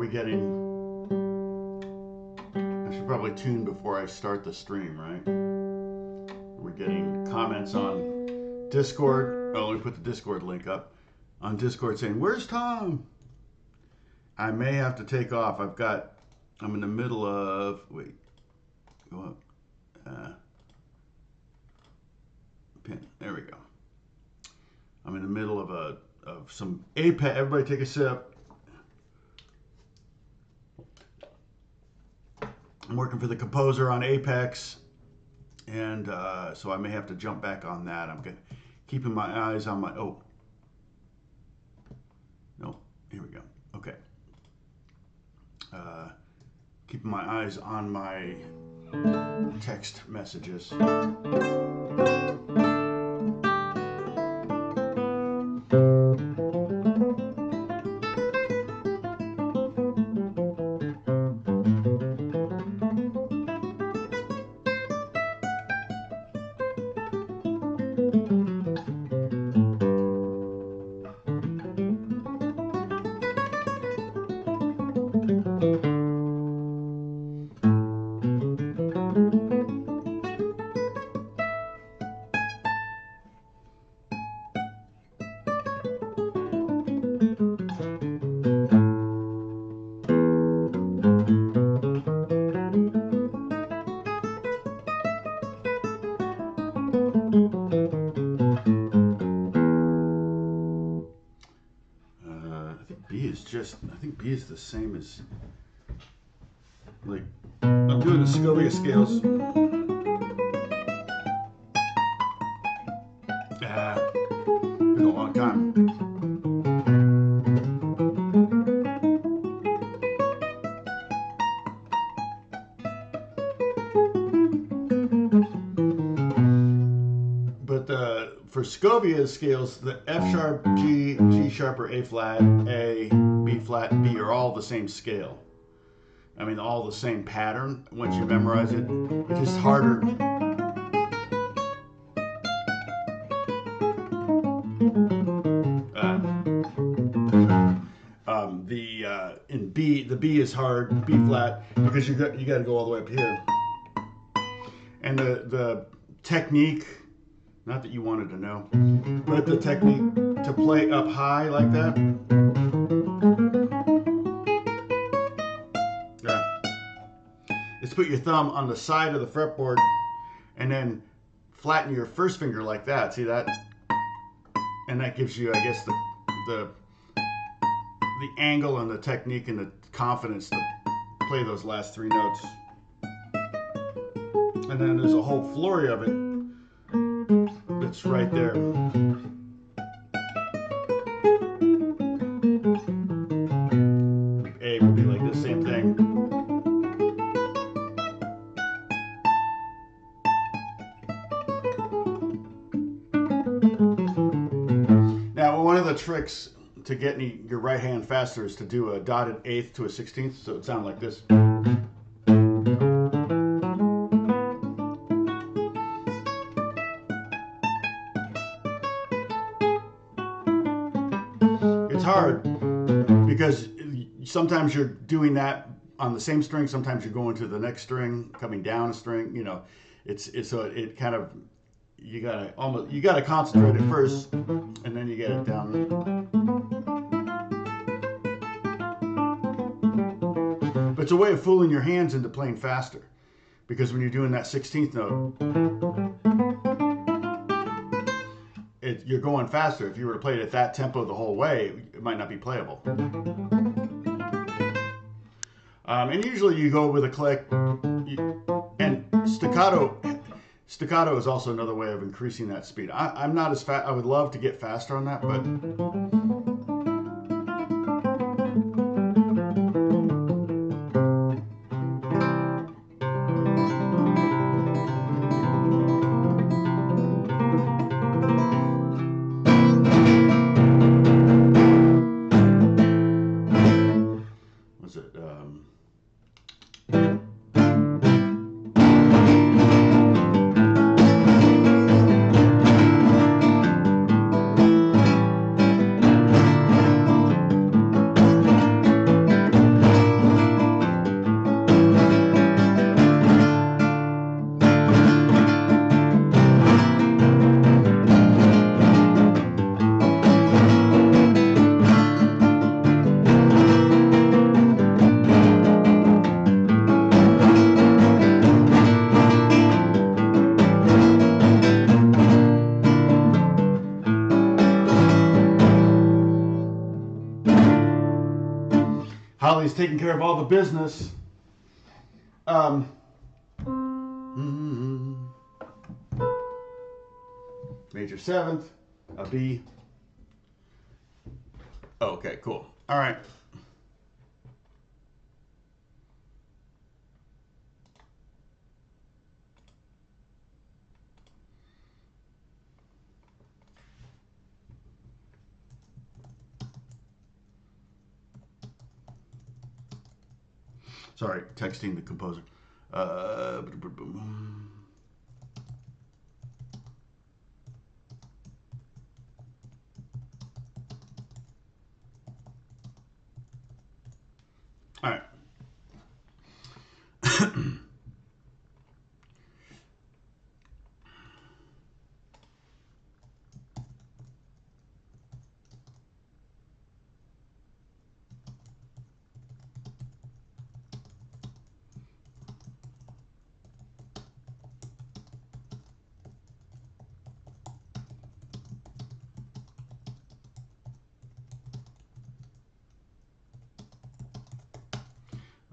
we getting? I should probably tune before I start the stream, right? Are we getting comments on Discord? Oh, let me put the Discord link up. On Discord saying, where's Tom? I may have to take off. I'm in the middle of, wait, go up. Pin, there we go. I'm in the middle of some Apex. Everybody take a sip. I'm working for the composer on Apex, and so I may have to jump back on that. I'm keeping my eyes on my, oh, no, here we go, okay. Keeping my eyes on my text messages. I think B is the same as, like, I'm doing the Scovia scales. Been a long time. But for Scovia scales, the F sharp, G, G sharp, or A flat, A, B flat, and B are all the same scale. I mean, all the same pattern. Once you memorize it, it's just harder. In B, the B is hard, B flat, because you got to go all the way up here. And the technique, not that you wanted to know, but the technique to play up high like that. Is put your thumb on the side of the fretboard and then flatten your first finger like that. See that? And that gives you, I guess, the angle and the technique and the confidence to play those last three notes. And then there's a whole flurry of it that's right there. A would be like the same thing. Now, one of the tricks to getting your right hand faster is to do a dotted eighth to a 16th, so it sounds like this. It's hard because sometimes you're doing that on the same string, sometimes you're going to the next string, coming down a string, you know, so it kind of, you gotta concentrate at first and then you get it down. But it's a way of fooling your hands into playing faster, because when you're doing that 16th note, you're going faster. If you were to play it at that tempo the whole way, it might not be playable. And usually you go with a click, and staccato is also another way of increasing that speed. I'm not as fast. I would love to get faster on that, but Holly's taking care of all the business. Major seventh, a B. Okay, cool. All right. Sorry, texting the composer. All right.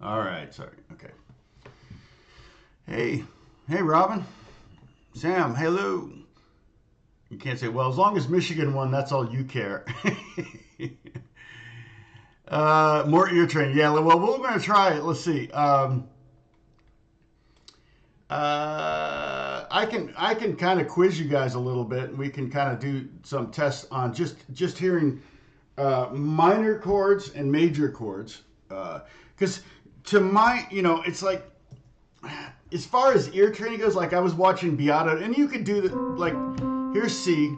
All right, sorry. Okay. Hey, Robin. Sam, hello. You can't say, well, as long as Michigan won, that's all you care. More ear training. Yeah, well, we're going to try it. Let's see. I can kind of quiz you guys a little bit, and we can kind of do some tests on just hearing minor chords and major chords. Because to my, it's like, as far as ear training goes, like I was watching Beato, and you could do that, like, here's C.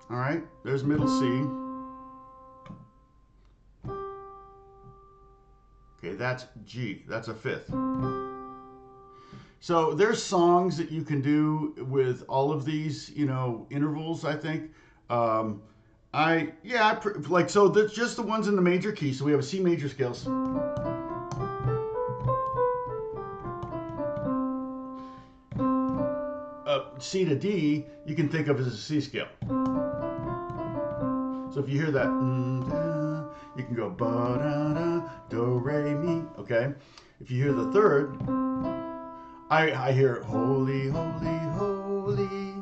All right, there's middle C. Okay, that's G. That's a fifth. So there's songs that you can do with all of these, intervals, I think. So that's just the ones in the major key. So we have a C major scales. C to D, you can think of as a C scale. So if you hear that, you can go ba da da do re mi. Okay. If you hear the third, I hear holy, holy, holy.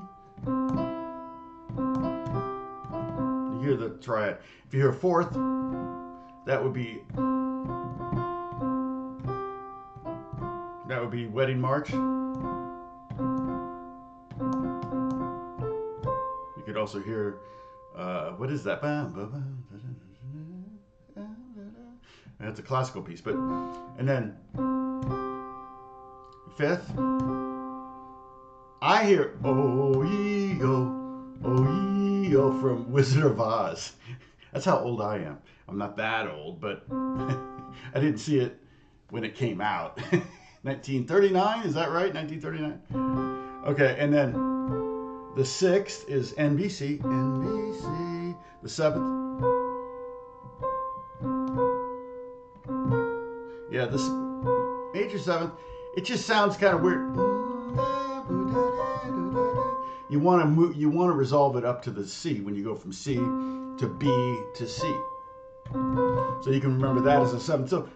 You hear the triad. If you hear a fourth, that would be Wedding March. You could also hear what is that? That's a classical piece, and then fifth, I hear O from Wizard of Oz. That's how old I am. I'm not that old, but I didn't see it when it came out. 1939, is that right? 1939? Okay, and then the sixth is NBC. The seventh. Yeah, this major seventh. It just sounds kind of weird. You want to resolve it up to the C when you go from C to B to C. So you can remember that as a seventh. So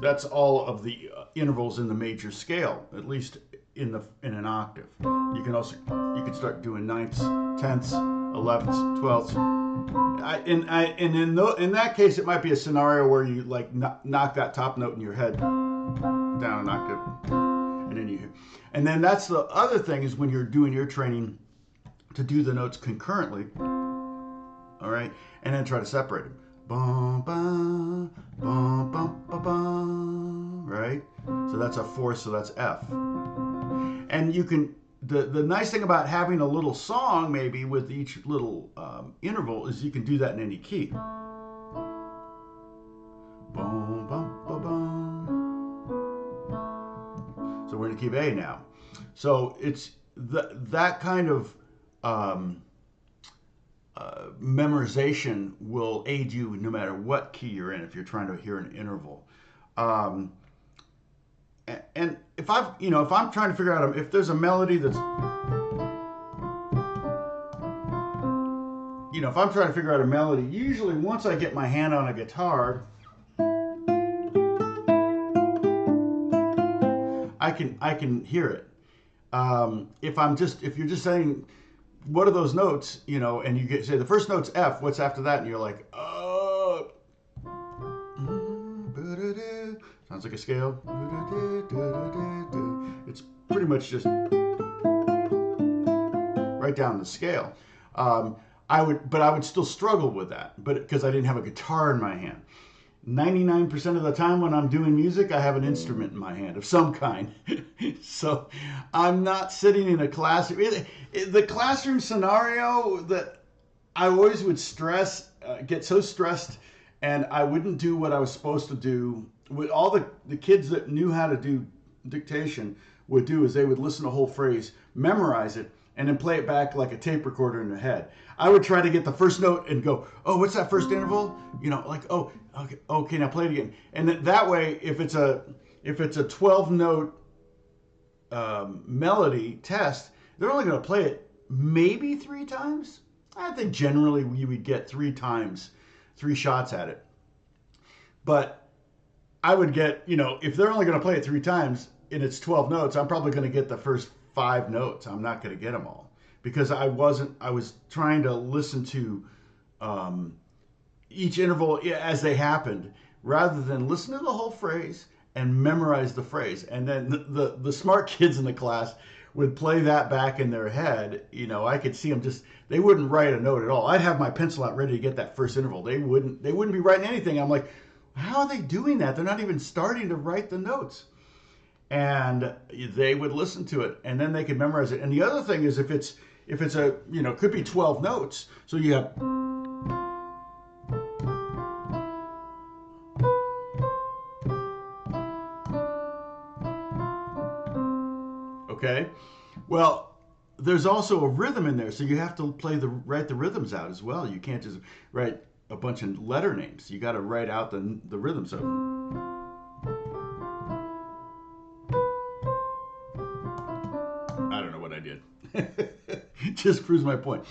that's all of the intervals in the major scale, at least in an octave. You can start doing ninths, tenths, 11ths, 12ths. In that case, it might be a scenario where you like knock that top note in your head down an octave, and then that's the other thing is when you're doing your training to do the notes concurrently. All right, and then try to separate them. Bum, bum, bum, bum, bum, bum, right? So that's a fourth, so that's F. And you can, the nice thing about having a little song maybe with each little interval is you can do that in any key. Bum, bum, bum, bum. So we're in key of A now. So it's that kind of memorization will aid you no matter what key you're in if you're trying to hear an interval. And if I'm trying to figure out if there's a melody that's if I'm trying to figure out a melody, usually once I get my hand on a guitar, I can hear it. If you're just saying, what are those notes, and you say the first note's F, what's after that? And you're like, oh, sounds like a scale. It's pretty much just right down the scale. I would still struggle with that, because I didn't have a guitar in my hand. 99% of the time when I'm doing music, I have an instrument in my hand of some kind. So I'm not sitting in a classroom. The classroom scenario that I always would get so stressed, and I wouldn't do what I was supposed to do. What all the kids that knew how to do dictation would do is they would listen to a whole phrase, memorize it, and then play it back like a tape recorder in their head. I would try to get the first note and go, oh, what's that first interval? Oh, okay, now play it again. And that way, if it's a 12-note melody test, they're only going to play it maybe 3 times. I think generally you would get 3 shots at it. But I would get, if they're only going to play it 3 times and it's 12 notes, I'm probably going to get the first 5 notes. I'm not going to get them all, because I was trying to listen to each interval as they happened, rather than listen to the whole phrase and memorize the phrase. And then the smart kids in the class would play that back in their head. I could see them they wouldn't write a note at all. I'd have my pencil out ready to get that first interval. They wouldn't be writing anything. I'm like, how are they doing that? They're not even starting to write the notes. And they would listen to it, and then they could memorize it. And the other thing is, if it's a, could be 12 notes. So you have, okay. Well, there's also a rhythm in there, so you have to write the rhythms out as well. You can't just write a bunch of letter names. You got to write out the rhythm. So I don't know what I did. Just proves my point.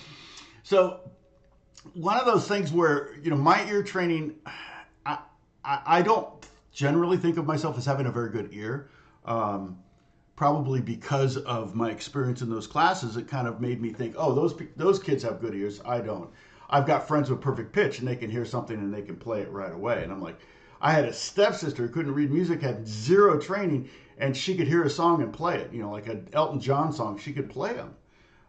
So one of those things where, my ear training, I don't generally think of myself as having a very good ear. Probably because of my experience in those classes, it kind of made me think, oh, those kids have good ears. I don't. I've got friends with perfect pitch, and they can hear something and they can play it right away. And I'm like, I had a stepsister who couldn't read music, had 0 training, and she could hear a song and play it. Like an Elton John song, she could play them.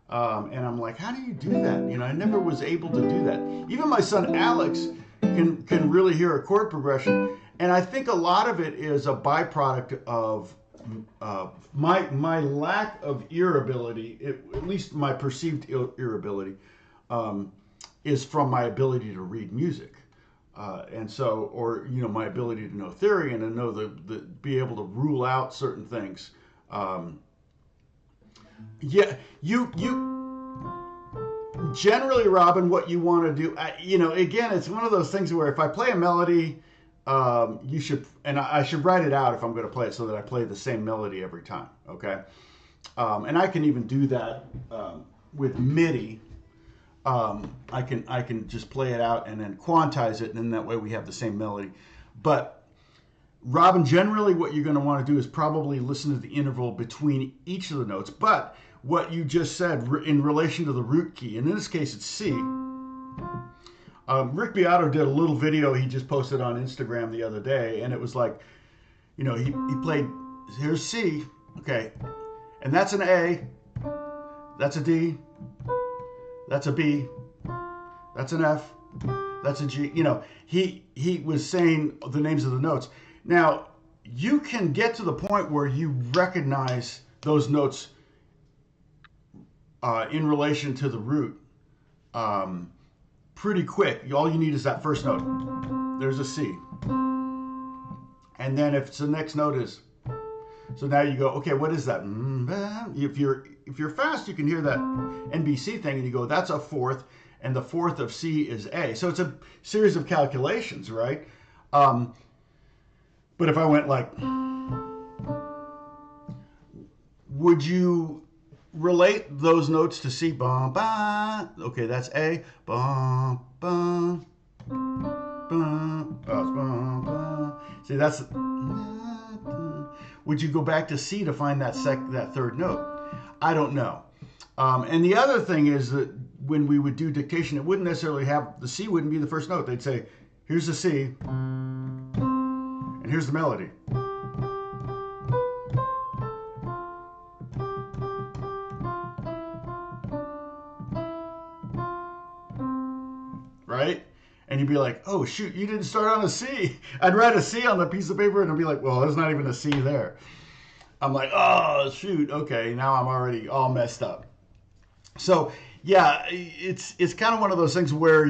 And I'm like, how do you do that? I never was able to do that. Even my son Alex can really hear a chord progression, and I think a lot of it is a byproduct of my lack of ear ability, at least my perceived ear ability, is from my ability to read music. And so, or, my ability to know theory and to know be able to rule out certain things. Yeah, you generally, Robin, what you want to do, again, it's one of those things where if I play a melody, you should, and I should write it out if I'm going to play it so that I play the same melody every time. Okay. And I can even do that, with MIDI. I can just play it out and then quantize it, and then that way we have the same melody. But Robin, generally what you're going to want to do is probably listen to the interval between each of the notes. But what you just said in relation to the root key, and in this case it's C. Rick Beato did a little video he just posted on Instagram the other day, and it was like, he played, here's C, okay, and that's an A, that's a D, that's a B, that's an F, that's a G. He was saying the names of the notes. Now, you can get to the point where you recognize those notes in relation to the root pretty quick. All you need is that first note. There's a C. And then if the next note is, so now you go, okay, what is that? If you're fast, you can hear that NBC thing, and you go, that's a fourth, and the fourth of C is A. So it's a series of calculations, right? But if I went like, would you relate those notes to C. Ba, ba. Okay, that's A. Ba, ba, ba. Oh, it's ba, ba. See, that's. Would you go back to C to find that third note? I don't know. And the other thing is that when we would do dictation, it wouldn't necessarily have the C wouldn't be the first note. They'd say, "Here's the C, and here's the melody." Right? And you'd be like, "Oh shoot, you didn't start on a C." I'd write a C on the piece of paper, and I'd be like, "Well, there's not even a C there." I'm like, "Oh shoot, okay, now I'm already all messed up." So yeah, it's kind of one of those things where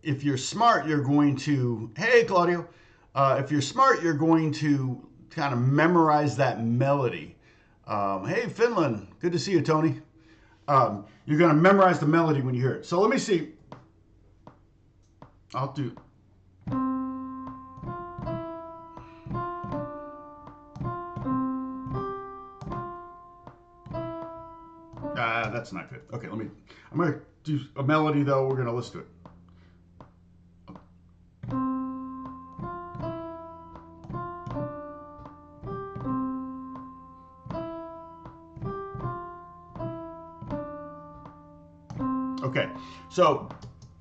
if you're smart, you're going to, hey Claudio, if you're smart, you're going to kind of memorize that melody. Hey Finland, good to see you, Tony. You're going to memorize the melody when you hear it. So let me see. I'll do. That's not good. Okay, I'm going to do a melody though. We're going to listen to it. Okay, so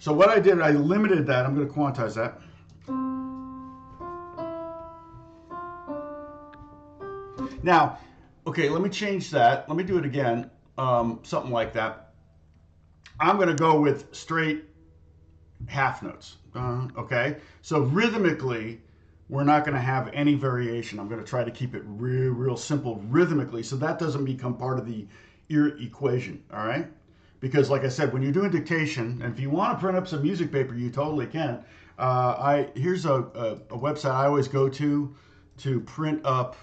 what I did, I limited that. I'm going to quantize that. Now, okay, let me change that. Let me do it again. Something like that. I'm going to go with straight half notes. Okay, so rhythmically, we're not going to have any variation. I'm going to try to keep it real simple rhythmically, so that doesn't become part of the ear equation. All right, because like I said, when you're doing dictation, and if you want to print up some music paper, you totally can. Here's a website I always go to print up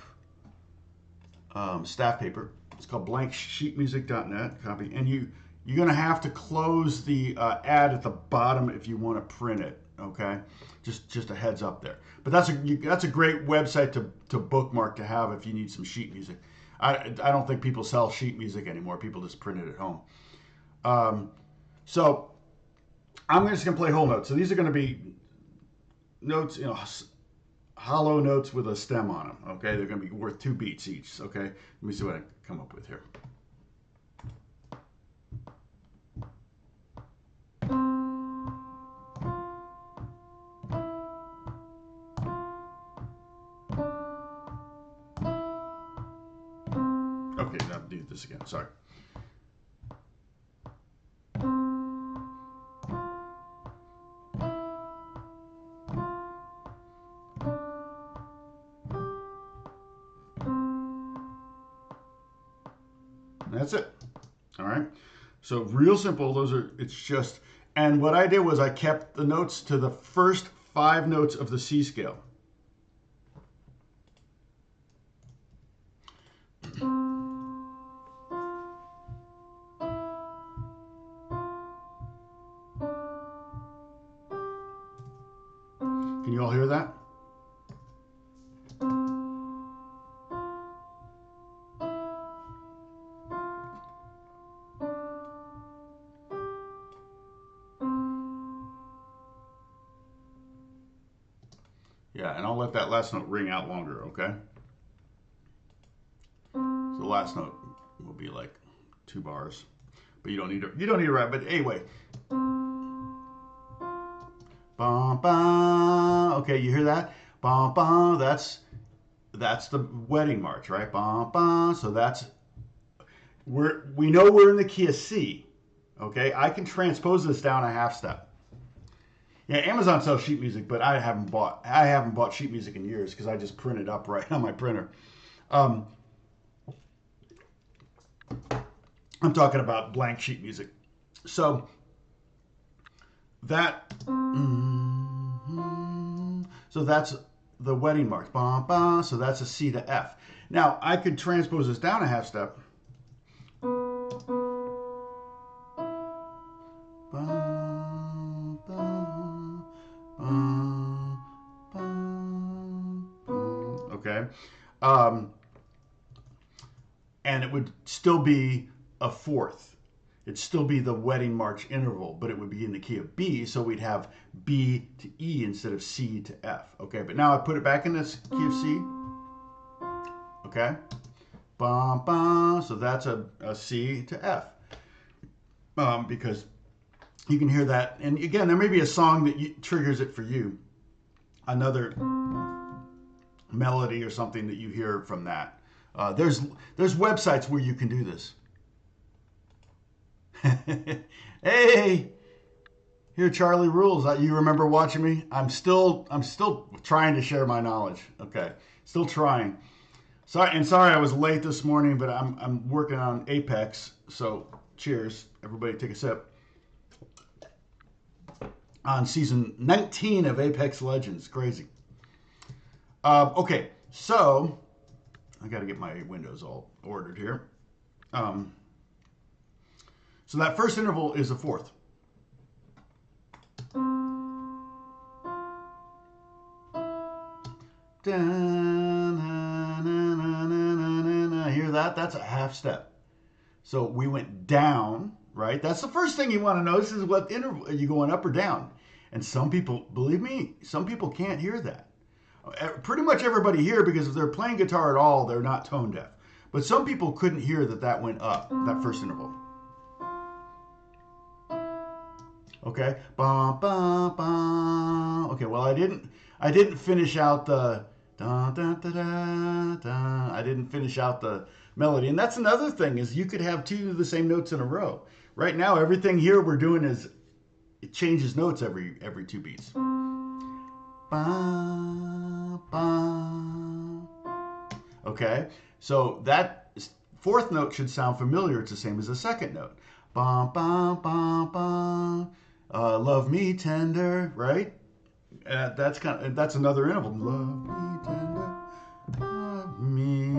staff paper. It's called blanksheetmusic.net. Copy, and you're going to have to close the ad at the bottom if you want to print it. Okay, just a heads up there. But that's a great website to bookmark to have if you need some sheet music. I don't think people sell sheet music anymore. People just print it at home. So I'm just going to play whole notes. So these are going to be notes, hollow notes with a stem on them. Okay, they're going to be worth 2 beats each. Okay, let me see what I come up with here. Okay, now do this again. Sorry. That's it. All right. So real simple. It's just, and what I did was I kept the notes to the first 5 notes of the C scale. Can you all hear that? Yeah, and I'll let that last note ring out longer, okay? So the last note will be like 2 bars. But you don't need to write, but anyway. Bum, bum. Okay, you hear that? Bum, bum. That's the wedding march, right? Bum, bum. So we know we're in the key of C. Okay, I can transpose this down a half step. Yeah, Amazon sells sheet music, but I haven't bought sheet music in years because I just print it up right on my printer. I'm talking about blank sheet music. So that's the wedding march. Bah, bah, so that's a C to F. Now I could transpose this down a half step. Okay. and it would still be a fourth. It'd still be the wedding march interval, but it would be in the key of B, so we'd have B to E instead of C to F. Okay, but now I put it back in this key of C. Okay, bum, bum. So that's a C to F, because you can hear that. And again, there may be a song that triggers it for you, another melody or something that you hear from that. There's websites where you can do this. Hey, here Charlie Rules. You remember watching me? I'm still trying to share my knowledge. Okay, still trying. Sorry I was late this morning, but I'm working on Apex. So cheers, everybody, take a sip. On season 19 of Apex Legends, crazy. Okay, so I got to get my windows all ordered here. So that first interval is a fourth. Hear that? That's a half step. So we went down, right? That's the first thing you want to notice is what interval, are you going up or down? And some people, believe me, some people can't hear that. Pretty much everybody here, because if they're playing guitar at all, they're not tone deaf. But some people couldn't hear that went up, that first interval. Okay, bum, bum, bum. Okay, well I didn't finish out the da, da, da, da, da. I didn't finish out the melody, and that's another thing is you could have two of the same notes in a row. Right now, everything here we're doing is it changes notes every two beats. Ba, ba. Okay, so that fourth note should sound familiar. It's the same as the second note. Ba, ba, ba, ba. Love me tender, right? That's another interval. Love me tender, love me.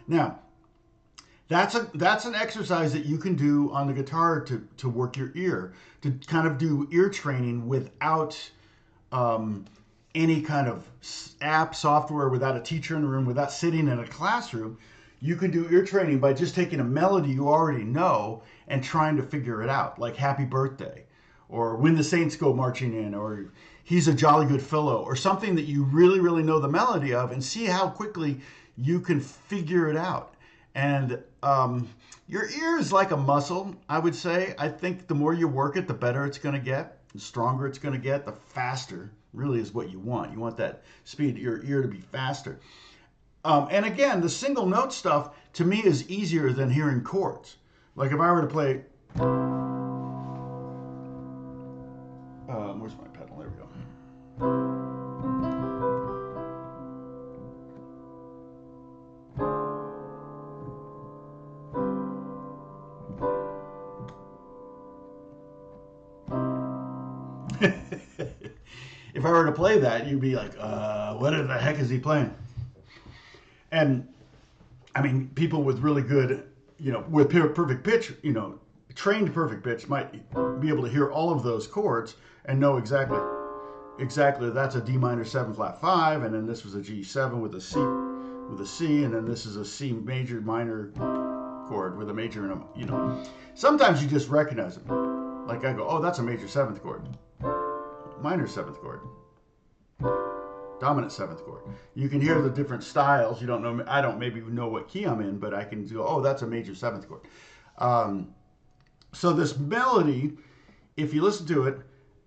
Now, that's an exercise that you can do on the guitar to work your ear, to kind of do ear training without any kind of app software, without a teacher in the room, without sitting in a classroom. You can do ear training by just taking a melody you already know and trying to figure it out, like Happy Birthday, or When the Saints Go Marching In, or He's a Jolly Good Fellow, or something that you really, really know the melody of, and see how quickly you can figure it out. And your ear is like a muscle, I would say. I think the more you work it, the better it's going to get, the stronger it's going to get, the faster really is what you want. You want that speed of your ear to be faster. And again, the single note stuff to me is easier than hearing chords. Like if I were to play, where's my pedal? There we go. If I were to play that, you'd be like, what the heck is he playing? And I mean, people with really good, with perfect pitch, trained perfect pitch might be able to hear all of those chords and know exactly that's a D minor 7 flat 5, and then this was a G7 with a C, and then this is a C major minor chord with a major and a, Sometimes you just recognize them. Like I go, oh, that's a major 7th chord, minor 7th chord, dominant 7th chord. You can hear the different styles. You don't know, I don't maybe know what key I'm in, but I can go, oh, that's a major 7th chord. So this melody, if you listen to it,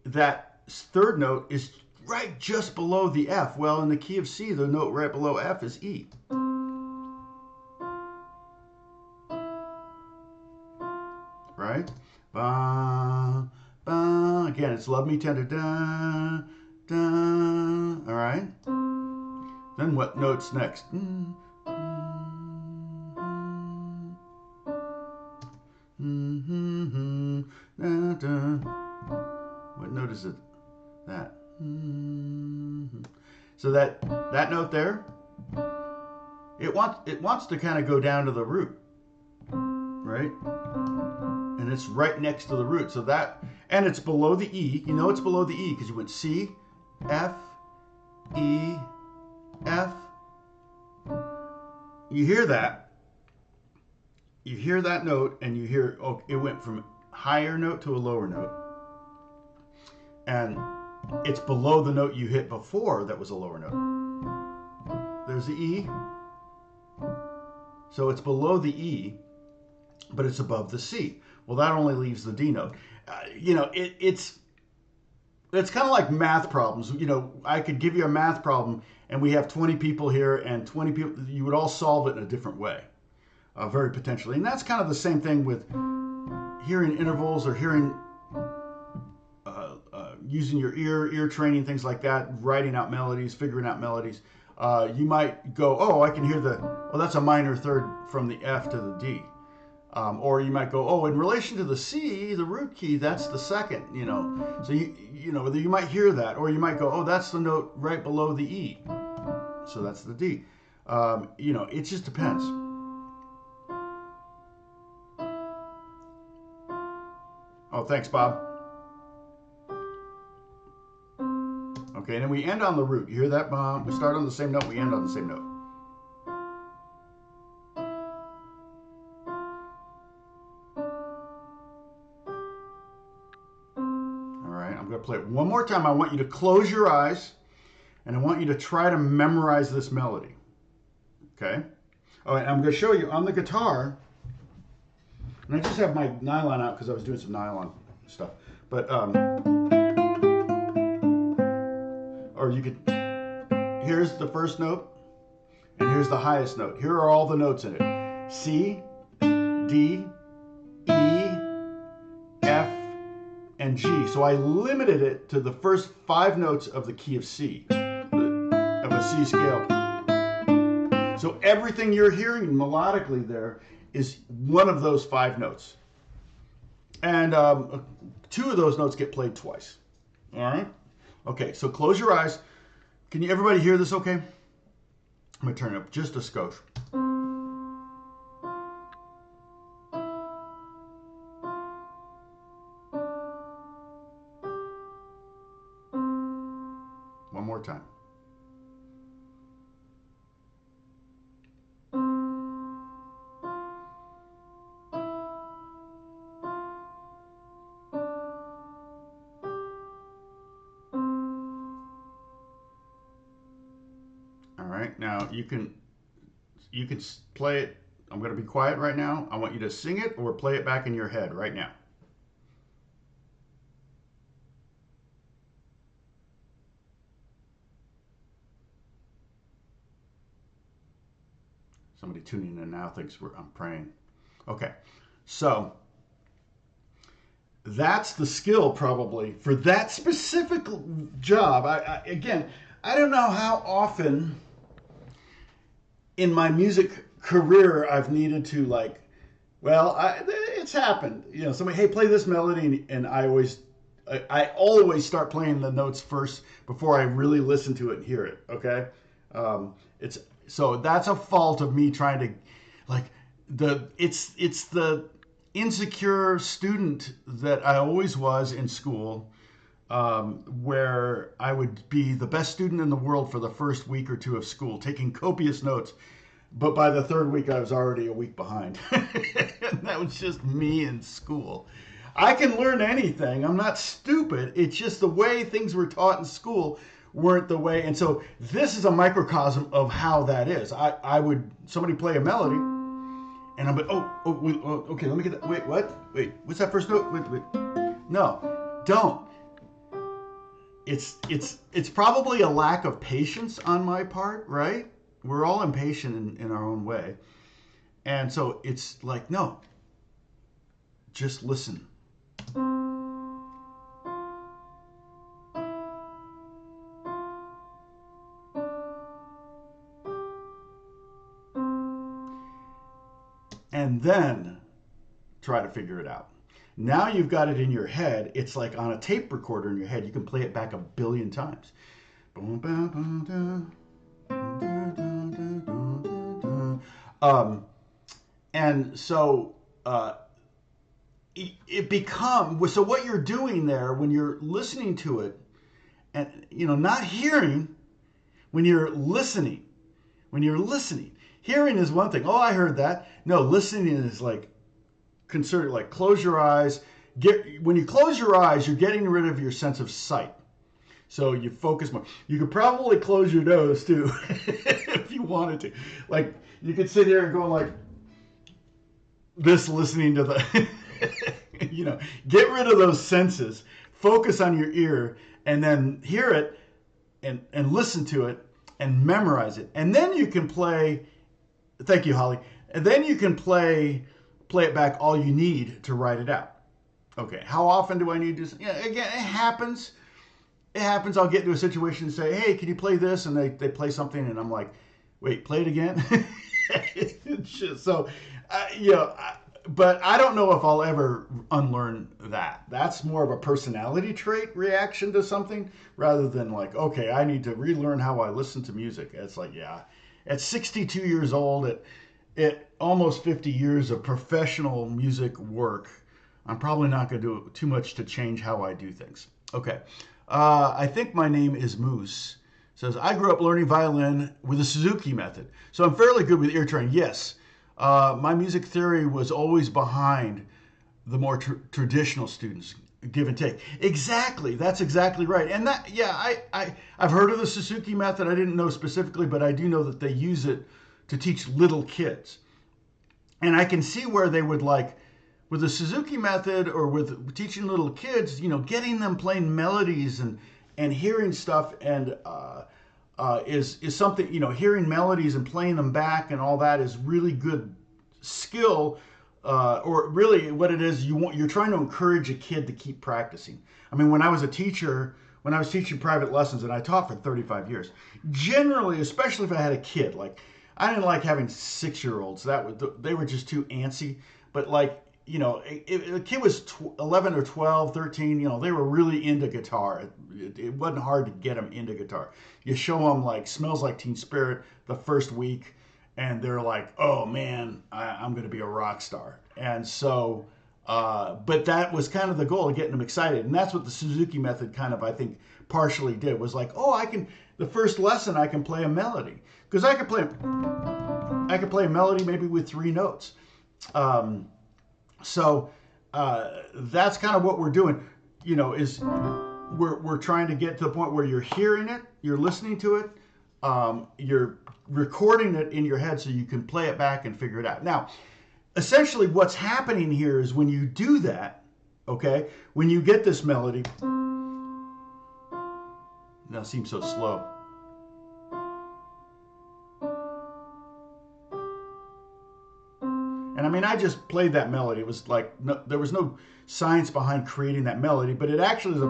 that third note is right just below the F. Well, in the key of C, the note right below F is E. Right? Ba, ba. Again, it's Love Me Tender. Da, da. All right? Then what note's next? What note is it? That. So that note there, it wants to kind of go down to the root, right? And it's right next to the root. So that, and it's below the E. You know it's below the E because you went C, F, E, F. You hear that. You hear that note and you hear, oh, it went from higher note to a lower note. And it's below the note you hit before that was a lower note. There's the E. So it's below the E, but it's above the C. Well, that only leaves the D note. It's kind of like math problems. I could give you a math problem, and we have 20 people here, and 20 people, you would all solve it in a different way, very potentially. And that's kind of the same thing with hearing intervals or hearing, using your ear training, things like that, writing out melodies, figuring out melodies. You might go, oh, I can hear that's a minor third from the F to the D. Or you might go, oh, in relation to the C, the root key, that's the second, So you might hear that, or you might go, oh, that's the note right below the E. So that's the D. It just depends. Oh, thanks, Bob. Okay, and then we end on the root. You hear that, Bob? We start on the same note, we end on the same note. Play it one more time. I want you to close your eyes and I want you to try to memorize this melody. Okay? All right, I'm going to show you on the guitar, and I just have my nylon out because I was doing some nylon stuff. But, or you could, here's the first note and here's the highest note. Here are all the notes in it. C, D, E, F, and G. So I limited it to the first 5 notes of the key of C, of a C scale. So everything you're hearing melodically there is one of those 5 notes. And 2 of those notes get played twice. All right? Okay, so close your eyes. Can everybody hear this okay? I'm going to turn it up just a skosh. One more time. All right, now you can play it. I'm going to be quiet right now. I want you to sing it or play it back in your head right now. Somebody tuning in now thinks I'm praying. Okay, so that's the skill probably for that specific job. Again, I don't know how often in my music career I've needed to it's happened. Somebody, hey, play this melody, and I always start playing the notes first before I really listen to it and hear it. Okay, so that's a fault of me trying to, it's the insecure student that I always was in school, where I would be the best student in the world for the first week or 2 of school, taking copious notes. But by the 3rd week, I was already a week behind. And that was just me in school. I can learn anything. I'm not stupid. It's just the way things were taught in school weren't the way. And so this is a microcosm of how that is. Somebody play a melody, and I'm like, okay, let me get that. Wait, what? Wait, what's that first note? Wait. No, don't. It's probably a lack of patience on my part, right? We're all impatient in our own way. And so it's like, no, just listen. And then try to figure it out. Now you've got it in your head. It's like on a tape recorder in your head. You can play it back 1 billion times. And so uh, it becomes, so what you're doing there when you're listening to it, and not hearing, when you're listening, hearing is one thing. Oh, I heard that. No, listening is like consider, like close your eyes. When you close your eyes, you're getting rid of your sense of sight. So you focus more. You could probably close your nose too if you wanted to. Like you could sit here and go like this, listening to the, get rid of those senses. Focus on your ear and then hear it and listen to it and memorize it. And then you can play. Thank you, Holly. And then you can play it back all you need to write it out. Okay. How often do I need to? Yeah. Again, it happens. I'll get into a situation and say, hey, can you play this? And they play something and I'm like, wait, play it again? So, but I don't know if I'll ever unlearn that. That's more of a personality trait reaction to something rather than like, okay, I need to relearn how I listen to music. It's like, yeah, at 62 years old, at almost 50 years of professional music work, I'm probably not going to do too much to change how I do things. Okay. I think my name is Moose. Says, I grew up learning violin with the Suzuki method, so I'm fairly good with ear training. Yes, my music theory was always behind the more traditional students, give and take. Exactly, that's exactly right. And that, yeah, I've heard of the Suzuki method. I didn't know specifically, but I do know that they use it to teach little kids. And I can see where they would like, with the Suzuki method or with teaching little kids, getting them playing melodies and hearing stuff and is something, hearing melodies and playing them back and all that is really good skill. Or really what it is, you're trying to encourage a kid to keep practicing. I mean, when I was teaching private lessons, and I taught for 35 years, generally, especially if I had a kid, like I didn't like having 6-year-olds. They were just too antsy. But like, if a kid was 11 or 12, 13, they were really into guitar. It wasn't hard to get them into guitar. You show them like Smells Like Teen Spirit the first week, and they're like, oh man, I'm going to be a rock star. And so, but that was kind of the goal of getting them excited. And that's what the Suzuki method kind of, I think, partially did, was like, oh, the first lesson I can play a melody. Because I could play a melody maybe with 3 notes. So that's kind of what we're doing, is we're trying to get to the point where you're hearing it, you're listening to it, you're recording it in your head so you can play it back and figure it out. Now, essentially what's happening here is when you do that, okay, when you get this melody, now it seems so slow. And I mean, I just played that melody. It was like, there was no science behind creating that melody, but it actually is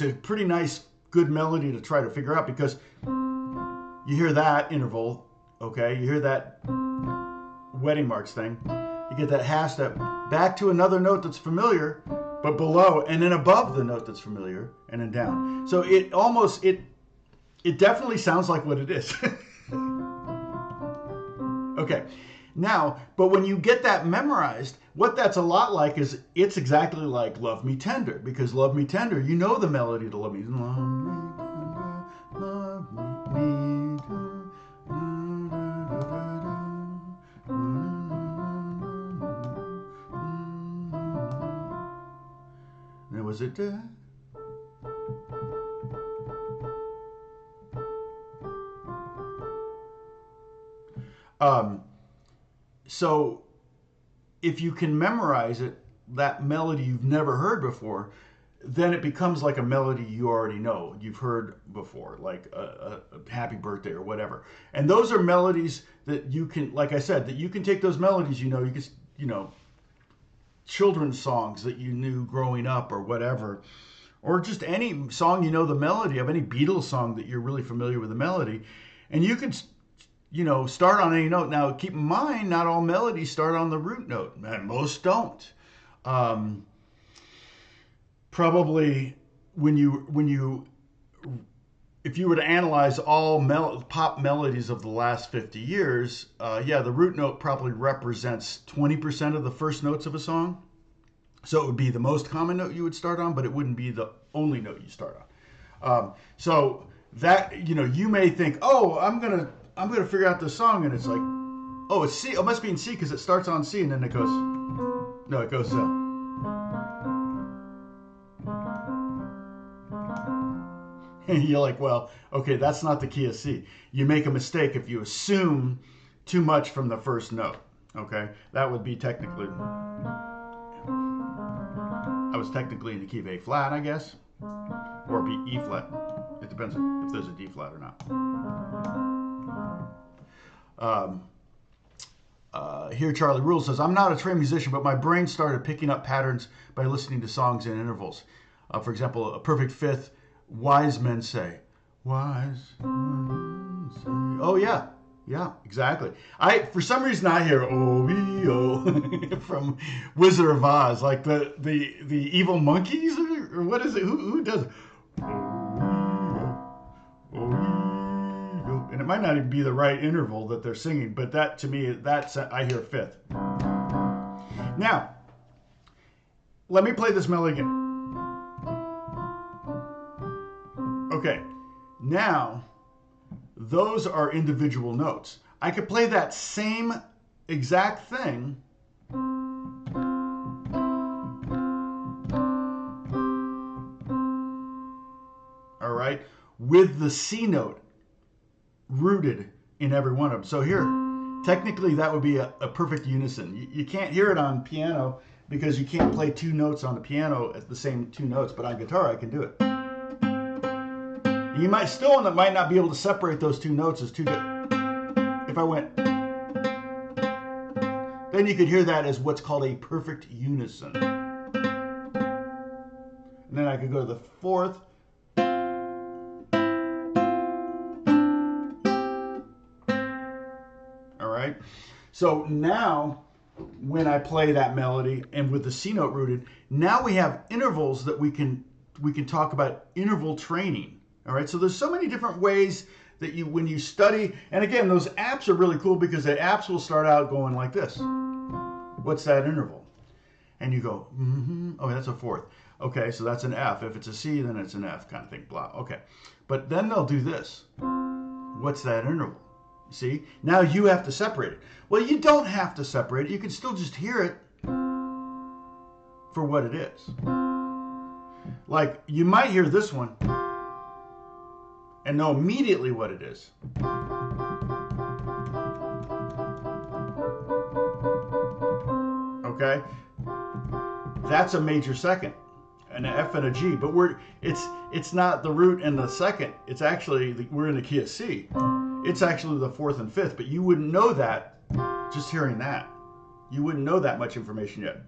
a pretty nice, good melody to try to figure out, because you hear that interval, okay? You hear that wedding march thing. You get that half step back to another note that's familiar, but below, and then above the note that's familiar, and then down. So it definitely sounds like what it is. Okay. Now, but when you get that memorized, what that's a lot like is it's exactly like Love Me Tender, because Love Me Tender, you know the melody to Love Me Tender. Love me tender. Now, was it So if you can memorize it, that melody you've never heard before, then it becomes like a melody you already know, you've heard before, like a Happy Birthday or whatever. And those are melodies that you can, like I said, that you can take those melodies, you can, children's songs that you knew growing up or whatever, or just any song the melody of, any Beatles song that you're really familiar with the melody, and you can start on any note. Now, keep in mind, not all melodies start on the root note, and most don't. Probably when you if you were to analyze all pop melodies of the last 50 years, yeah, the root note probably represents 20% of the first notes of a song. So it would be the most common note you would start on, but it wouldn't be the only note you start on. So that, you may think, oh, I'm gonna figure out this song, and it's like, oh, it's C. It must be in C because it starts on C, and then it goes, no, it goes. And you're like, well, okay, that's not the key of C. You make a mistake if you assume too much from the first note. Okay, that would be technically. I was technically in the key of A flat, I guess, or B E flat. It depends if there's a D flat or not. Here, Charlie Rule says, I'm not a trained musician, but my brain started picking up patterns by listening to songs in intervals. For example, a perfect fifth, wise men say. Wise men say. Oh, yeah. Yeah, exactly. For some reason, I hear oh from Wizard of Oz, like the evil monkeys, or what is it? Who does it? And it might not even be the right interval that they're singing, but that to me, I hear fifth. Now, let me play this melody again. Okay, now those are individual notes. I could play that same exact thing all right, with the C note rooted in every one of them. So here, technically that would be a perfect unison. You can't hear it on piano because you can't play two notes on the piano at the same two notes, but on guitar I can do it. You might not be able to separate those two notes as two. If I went, then you could hear that as what's called a perfect unison. And then I could go to the fourth. All right. So now, when I play that melody and with the C note rooted, now we have intervals that we can talk about interval training. All right, so there's so many different ways that when you study, and again, those apps are really cool because the apps will start out going like this. What's that interval? And you go, oh, that's a fourth. Okay, so that's an F. If it's a C, then it's an F kind of thing, blah. Okay, but then they'll do this. What's that interval? See, now you have to separate it. Well, you don't have to separate it. You can still just hear it for what it is. Like, you might hear this one and know immediately what it is. Okay? That's a major second, an F and a G, but it's not the root and the second. It's actually, we're in the key of C. It's actually the fourth and fifth, but you wouldn't know that just hearing that. You wouldn't know that much information yet.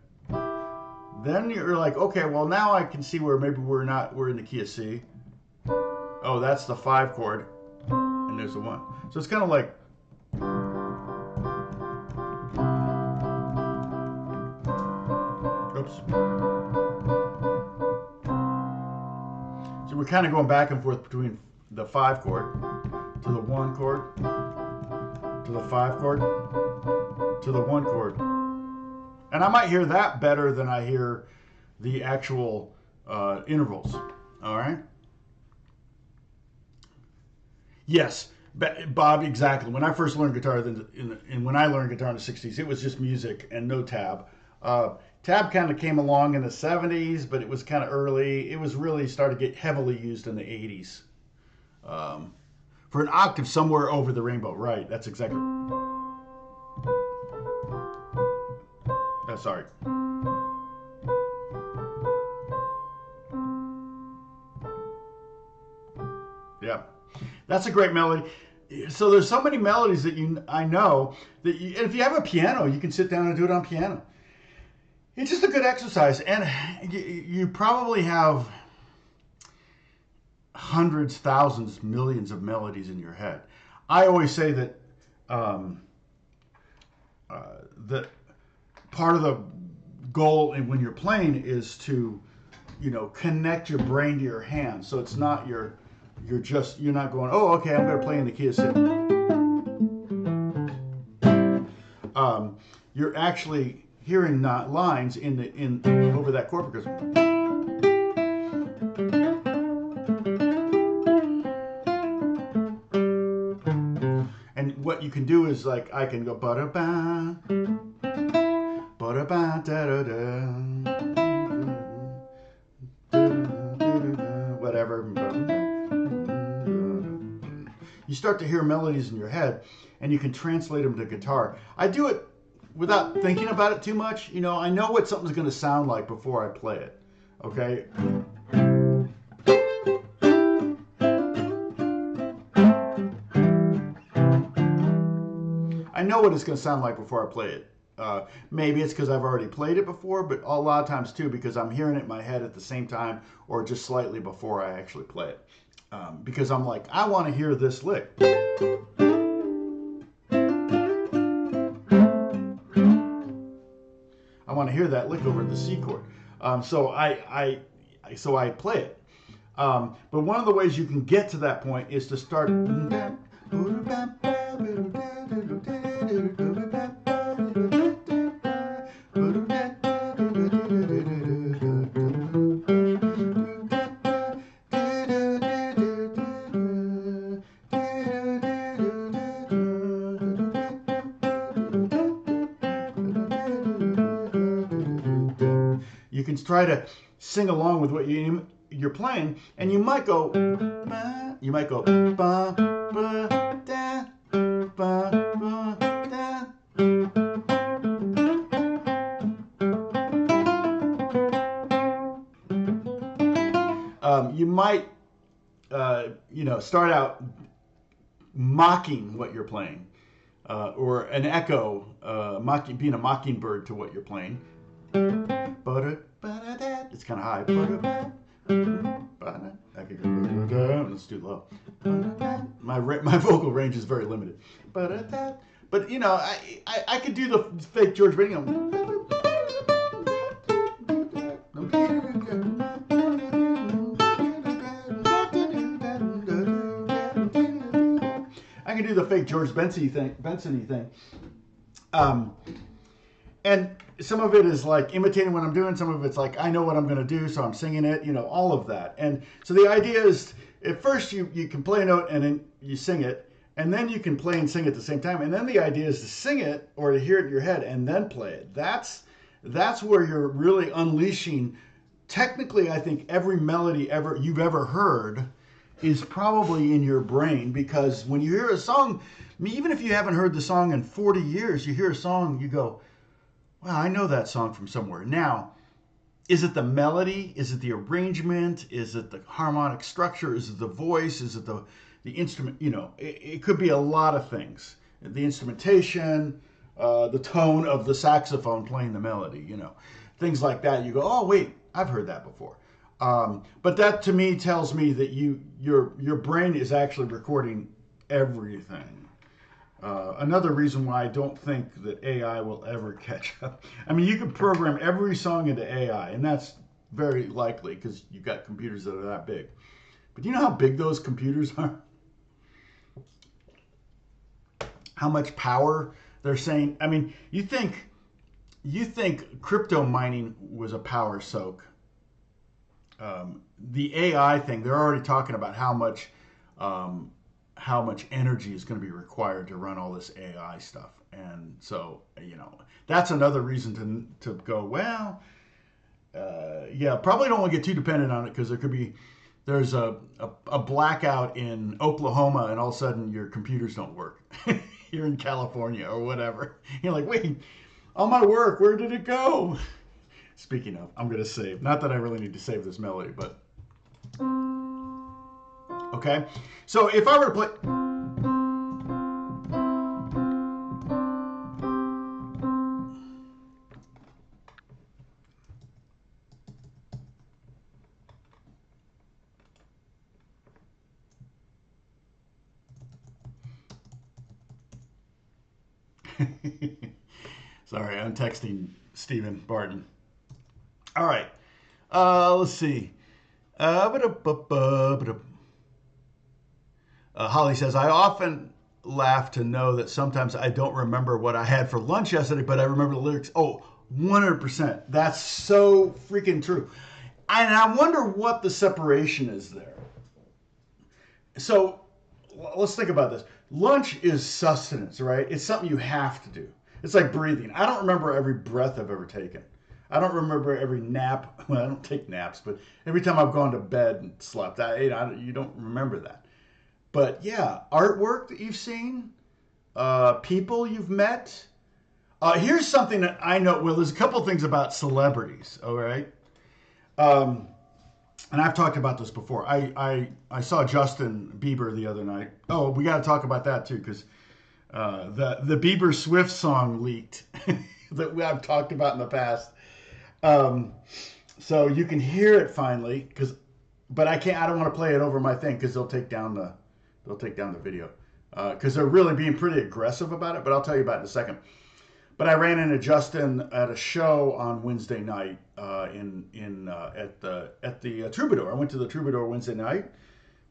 Then you're like, okay, well now I can see where maybe we're in the key of C. Oh, that's the 5 chord, and there's the 1. So it's kind of like, oops. So we're kind of going back and forth between the 5 chord to the 1 chord to the 5 chord to the 1 chord. And I might hear that better than I hear the actual intervals. All right? Yes, Bob, exactly. When I first learned guitar, and when I learned guitar in the 60s, it was just music and no tab. Tab kind of came along in the 70s, but it was kind of early. It was really started to get heavily used in the 80s. For an octave somewhere over the rainbow. Right, that's exactly. Sorry. Yeah. That's a great melody. So there's so many melodies that I know that if you have a piano, you can sit down and do it on piano. It's just a good exercise, and you probably have hundreds, thousands, millions of melodies in your head. I always say that that part of the goal when you're playing is to, connect your brain to your hands. So it's not your you're not going, oh, okay, I'm going to play in the key of C. You're actually hearing not lines in over that chord progression. And what you can do is like I can go ba da ba da ba da da da, whatever. You start to hear melodies in your head, and you can translate them to guitar. I do it without thinking about it too much. You know, I know what something's going to sound like before I play it. Okay. I know what it's going to sound like before I play it. Maybe it's because I've already played it before, but a lot of times too because I'm hearing it in my head at the same time or just slightly before I actually play it. Because I'm like, I want to hear this lick. I want to hear that lick over the C chord. So I play it. But one of the ways you can get to that point is to start. You can try to sing along with what you're playing, and you might go, ba, ba, da, ba, da. You might, start out mocking what you're playing, or an echo, being a mockingbird to what you're playing. It's kind of high. Let's do low. My vocal range is very limited. But you know, I could do the fake George Benson. I can do the fake George Benson-y thing. And some of it is like imitating what I'm doing. Some of it's like I know what I'm going to do, so I'm singing it. You know, all of that. And so the idea is, at first you can play a note and then you sing it, and then you can play and sing at the same time. And then the idea is to sing it or to hear it in your head and then play it. That's where you're really unleashing. Technically, I think every melody you've ever heard is probably in your brain, because when you hear a song, even if you haven't heard the song in 40 years, you hear a song, you go, well, I know that song from somewhere. Now, is it the melody? Is it the arrangement? Is it the harmonic structure? Is it the voice? Is it the instrument? You know, it could be a lot of things. The instrumentation, the tone of the saxophone playing the melody, you know, things like that. You go, oh, wait, I've heard that before. But that to me tells me that your brain is actually recording everything. Another reason why I don't think that AI will ever catch up. I mean, you can program every song into AI, and that's very likely because you've got computers that are that big. But do you know how big those computers are? How much power they're saying? I mean, you think crypto mining was a power soak. The AI thing, they're already talking about how much energy is going to be required to run all this AI stuff. And so, you know, that's another reason to go, well, yeah, probably don't want to get too dependent on it, because there's a blackout in Oklahoma and all of a sudden your computers don't work. You're in California or whatever. You're like, wait, all my work, where did it go? Speaking of, I'm going to save. Not that I really need to save this melody, but okay. So if I were to play, sorry, I'm texting Stephen Barton. All right, let's see. Holly says, I often laugh to know that sometimes I don't remember what I had for lunch yesterday, but I remember the lyrics. Oh, 100%. That's so freaking true. And I wonder what the separation is there. So let's think about this. Lunch is sustenance, right? It's something you have to do. It's like breathing. I don't remember every breath I've ever taken. I don't remember every nap. Well, I don't take naps, but every time I've gone to bed and slept, you don't remember that. But yeah, artwork that you've seen, people you've met. Here's something that I know. Well, there's a couple things about celebrities. All right. Um, and I've talked about this before. I saw Justin Bieber the other night. Oh, we got to talk about that too, because the Bieber Swift song leaked that I've talked about in the past. So you can hear it finally, but I can't. I don't want to play it over my thing because they'll take down the video because they're really being pretty aggressive about it. But I'll tell you about it in a second. But I ran into Justin at a show on Wednesday night at the Troubadour. I went to the Troubadour Wednesday night,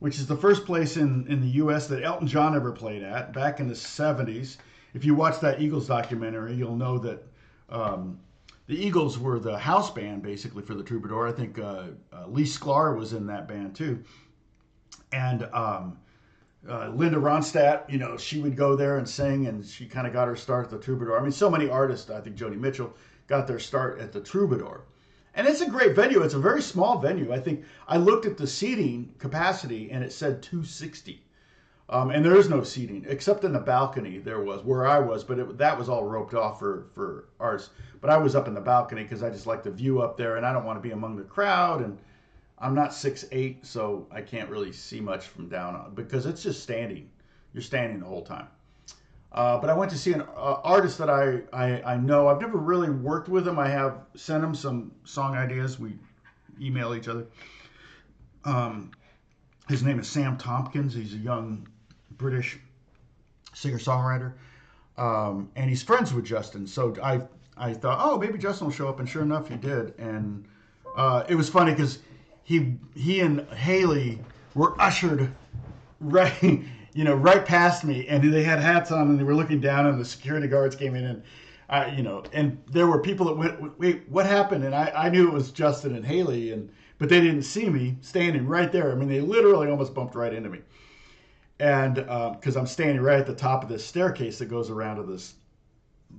which is the first place in the U.S. that Elton John ever played at back in the 70s. If you watch that Eagles documentary, you'll know that the Eagles were the house band basically for the Troubadour. I think Lee Sklar was in that band too, and Linda Ronstadt, she would go there and sing, and she kind of got her start at the Troubadour. I mean, so many artists, I think Joni Mitchell, got their start at the Troubadour. And it's a great venue. It's a very small venue. I think I looked at the seating capacity, and it said 260. And there is no seating, except in the balcony there was, where I was, but that was all roped off for ours. But I was up in the balcony because I just like the view up there, and I don't want to be among the crowd, and I'm not 6'8", so I can't really see much from down on because it's just standing. You're standing the whole time. But I went to see an artist that I know. I've never really worked with him. I have sent him some song ideas. We email each other. His name is Sam Tompkins. He's a young British singer-songwriter. And he's friends with Justin. So I thought, oh, maybe Justin will show up. And sure enough, he did. And it was funny because he and Haley were ushered right past me, and they had hats on, and they were looking down, and the security guards came in, and and there were people that went, wait, what happened? And I knew it was Justin and Haley, but they didn't see me standing right there. I mean, they literally almost bumped right into me, and because I'm standing right at the top of this staircase that goes around to this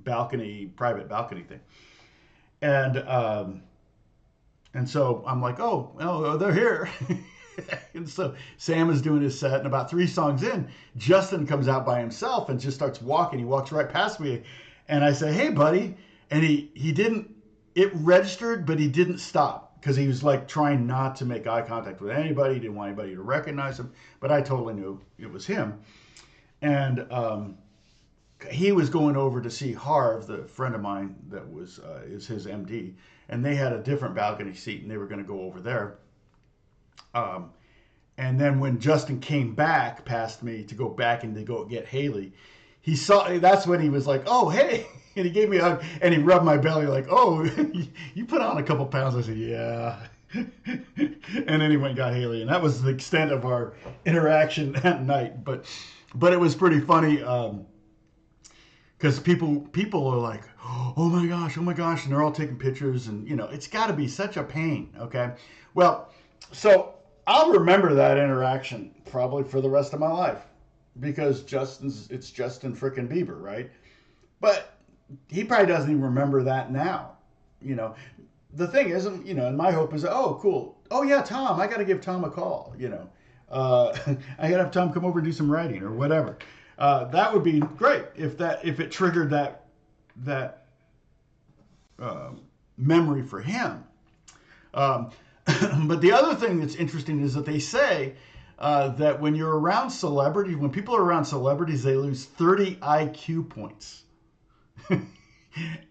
private balcony thing, and so I'm like, oh, they're here. And so Sam is doing his set, and about 3 songs in, Justin comes out by himself and just starts walking. He walks right past me, and I say, hey, buddy. And he didn't, it registered, but he didn't stop because he was like trying not to make eye contact with anybody. He didn't want anybody to recognize him, but I totally knew it was him. And he was going over to see Harv, the friend of mine that is his MD, and they had a different balcony seat, and they were going to go over there. And then when Justin came back past me to go back and to go get Haley, that's when he was like, oh, hey. And he gave me a hug and he rubbed my belly like, oh, you put on a couple pounds. I said, yeah. And then he went and got Haley. And that was the extent of our interaction that night. But it was pretty funny because people are like, oh my gosh. And they're all taking pictures. And, it's got to be such a pain. Okay. Well, so I'll remember that interaction probably for the rest of my life because it's Justin frickin' Bieber, right? But he probably doesn't even remember that now. The thing is, and my hope is, oh, cool. Oh yeah, Tom, I got to give Tom a call. I got to have Tom come over and do some writing or whatever. That would be great if it triggered that memory for him. But the other thing that's interesting is that they say that when people are around celebrities, they lose 30 IQ points.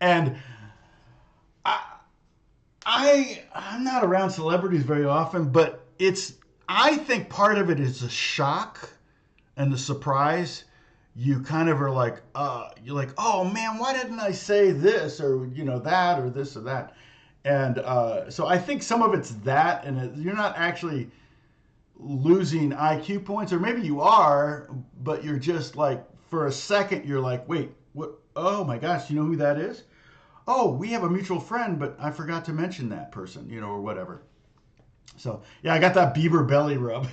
And I'm not around celebrities very often, but I think part of it is the shock and the surprise. You kind of are like, you're like, oh man, why didn't I say this or that or this or that? And so I think some of it's that, and you're not actually losing IQ points, or maybe you are, but you're just like, for a second, you're like, wait, what? Oh my gosh, you know who that is? Oh, we have a mutual friend, but I forgot to mention that person, or whatever. So, yeah, I got that Bieber belly rub.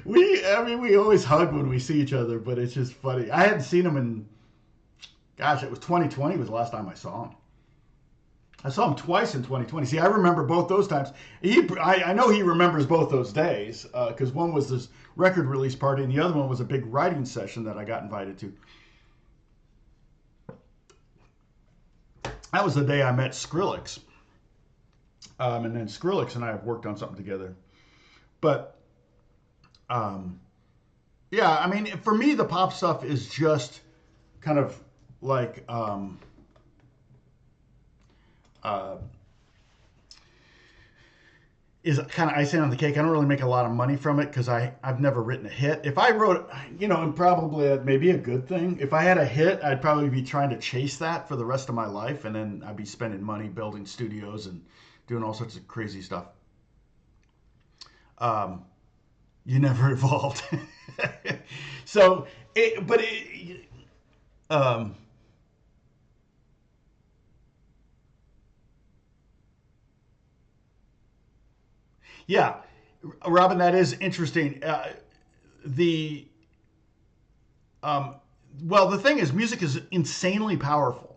We always hug when we see each other, but it's just funny. I hadn't seen him in, gosh, it was 2020 was the last time I saw him. I saw him twice in 2020. See, I remember both those times. I know he remembers both those days because one was this record release party and the other one was a big writing session that I got invited to. That was the day I met Skrillex. And then Skrillex and I have worked on something together. But, yeah, I mean, for me, the pop stuff is just kind of like... is kind of icing on the cake. I don't really make a lot of money from it because I've never written a hit. If I wrote, and probably maybe a good thing. If I had a hit, I'd probably be trying to chase that for the rest of my life, and then I'd be spending money building studios and doing all sorts of crazy stuff. You never evolved. So, yeah, Robin, that is interesting. The thing is, music is insanely powerful.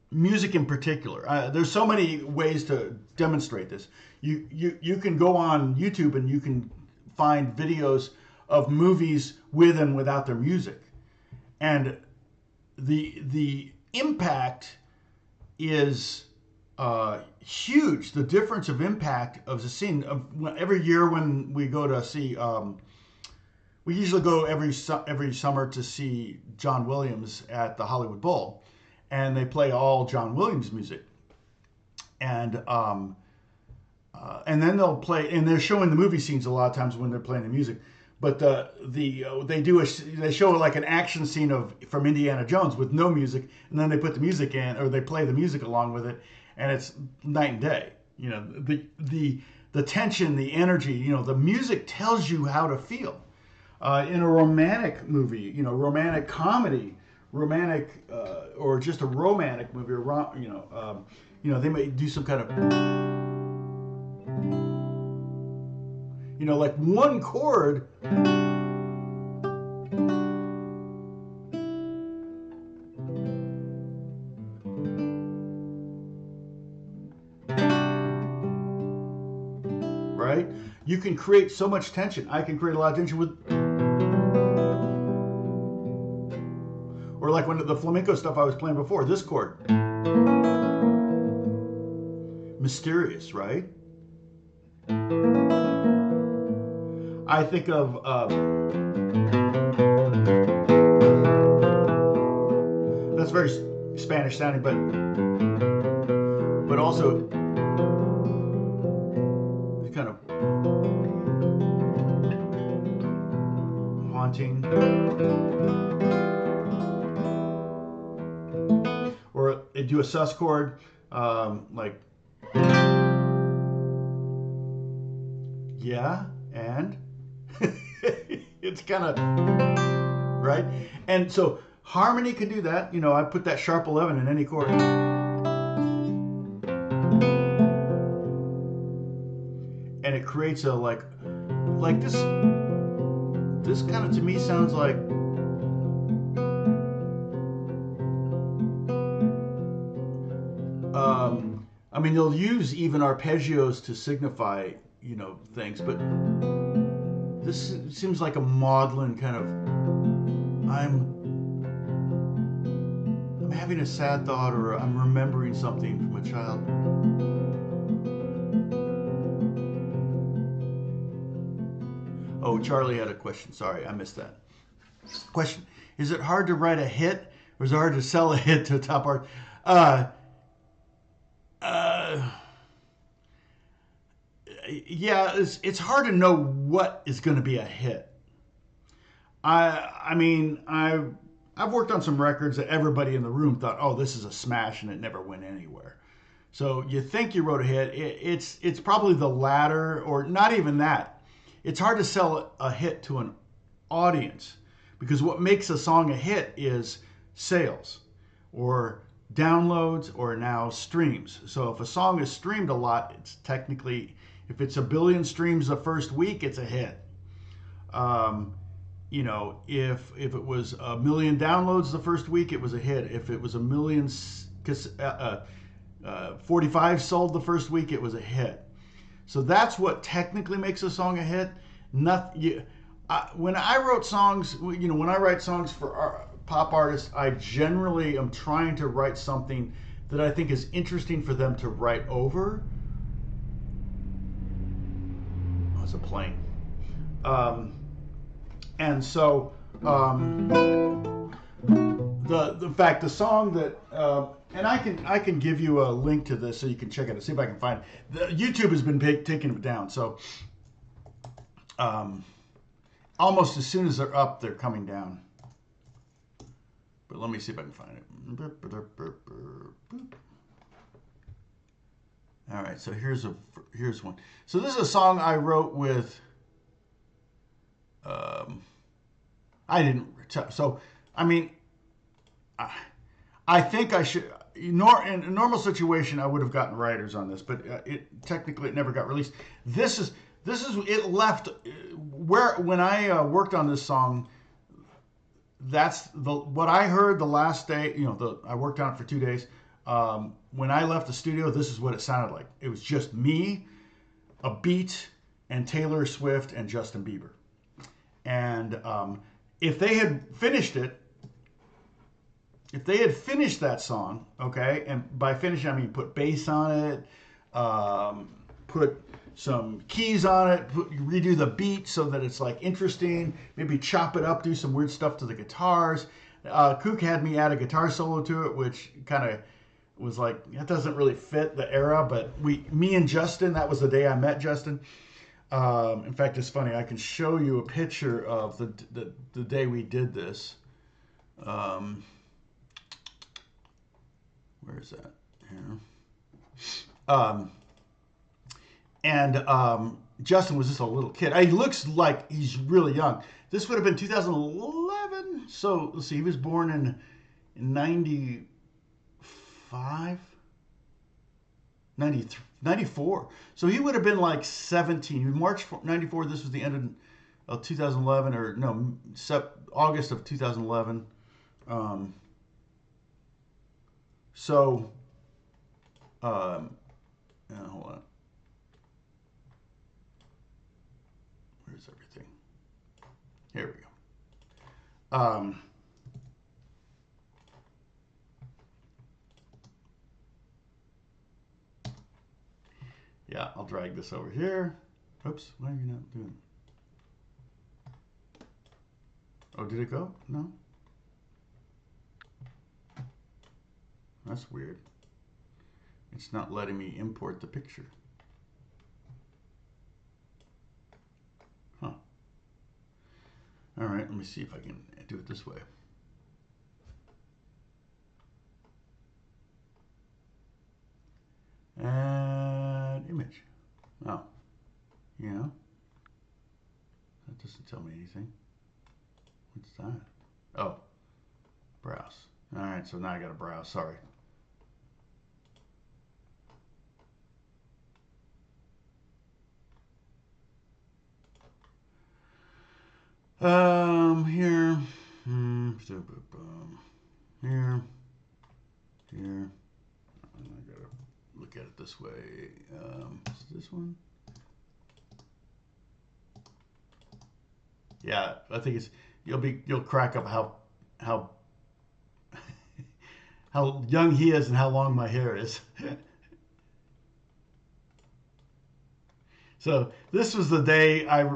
Music in particular. There's so many ways to demonstrate this. You can go on YouTube and you can find videos of movies with and without their music, and the impact is huge. The difference of impact of the scene. Every year when we go to see, we usually go every summer to see John Williams at the Hollywood Bowl, and they play all John Williams music, and then they'll play, and they're showing the movie scenes a lot of times when they're playing the music. But they show like an action scene from Indiana Jones with no music, and then they put the music in, or they play the music along with it, and it's night and day. The tension, the energy. The music tells you how to feel. In a romantic movie, romantic comedy, romantic or just a romantic movie, they may do some kind of. Like one chord. Right? You can create so much tension. I can create a lot of tension with. Or like when the flamenco stuff I was playing before, this chord. Mysterious, right? I think of that's very Spanish sounding, but also it's kind of haunting, or they do a sus chord like yeah, and it's kind of right. And so harmony can do that. I put that sharp 11 in any chord, and it creates a like this kind of, to me, sounds like I mean, they'll use even arpeggios to signify things, but this seems like a maudlin kind of, I'm having a sad thought, or I'm remembering something from a child. Oh, Charlie had a question. Sorry, I missed that. Question: is it hard to write a hit, or is it hard to sell a hit to a top art? Yeah, it's hard to know what is going to be a hit. I mean, I've worked on some records that everybody in the room thought, oh, this is a smash, and it never went anywhere. So you think you wrote a hit. It's probably the latter, or not even that. It's hard to sell a hit to an audience because what makes a song a hit is sales or downloads or now streams. So if a song is streamed a lot, it's technically, if it's a billion streams the first week, it's a hit. Um, if it was a million downloads the first week, it was a hit. If it was a million 45 sold the first week, it was a hit. So that's what technically makes a song a hit. When I wrote songs, when I write songs for pop artists, I generally am trying to write something that I think is interesting for them to write over. Oh, it's a plane. And so the song that and I can give you a link to this so you can check it out. See if I can find it. YouTube has been taking it down, so almost as soon as they're up, they're coming down. But let me see if I can find it. All right, so here's one. So this is a song I wrote with. I didn't. So I mean, I think I should. In a normal situation, I would have gotten writers on this, but technically it never got released. This is it left where when I worked on this song. That's what I heard the last day. I worked on it for 2 days. When I left the studio, this is what it sounded like. It was just me, a beat, and Taylor Swift and Justin Bieber. And if they had finished that song, okay, and by finishing I mean put bass on it, put some keys on it, redo the beat so that it's like interesting, maybe chop it up, do some weird stuff to the guitars. Kook had me add a guitar solo to it, which kind of was like, that doesn't really fit the era, but me and Justin, that was the day I met Justin. In fact, it's funny, I can show you a picture of the day we did this. Where is that? Here. And Justin was just a little kid. He looks like he's really young. This would have been 2011. So let's see, he was born in 95, 94. So he would have been like 17. March 94, this was the end of 2011, or no, August of 2011. Hold on. Where's everything? Here we go. Yeah, I'll drag this over here. Oops, why are you not doing it? Oh, did it go? No? That's weird. It's not letting me import the picture. Huh. All right, let me see if I can do it this way. Add image. Oh, yeah. That doesn't tell me anything. What's that? Oh, browse. All right, so now I got to browse. Sorry. Here. Here. I gotta look at it this way. Is this one? Yeah, I think it's you'll crack up how how young he is and how long my hair is. So this was the day I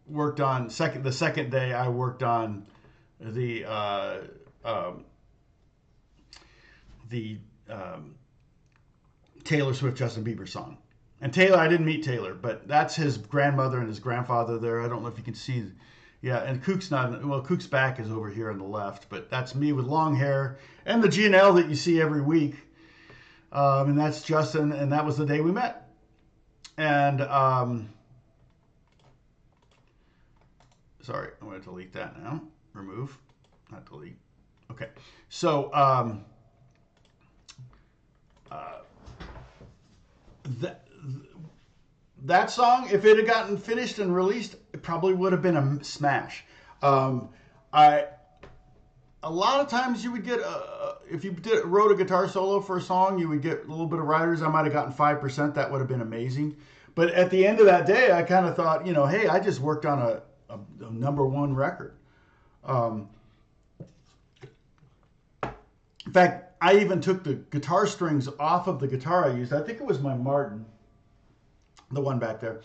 worked on the second day I worked on the Taylor Swift Justin Bieber song. And Taylor, I didn't meet Taylor, but that's his grandmother and his grandfather there. I don't know if you can see. Yeah, and Kook's not, well, Kook's back is over here on the left, but that's me with long hair and the G&L that you see every week. And that's Justin, and that was the day we met. And sorry, I'm going to delete that now. Remove, not delete. Okay, so that song, if it had gotten finished and released, it probably would have been a smash. I a lot of times you would get if you wrote a guitar solo for a song, you would get a little bit of writers. I might have gotten 5%. That would have been amazing. But at the end of that day, I kind of thought, hey, I just worked on a #1 record. In fact, I even took the guitar strings off of the guitar I used. I think it was my Martin, the one back there,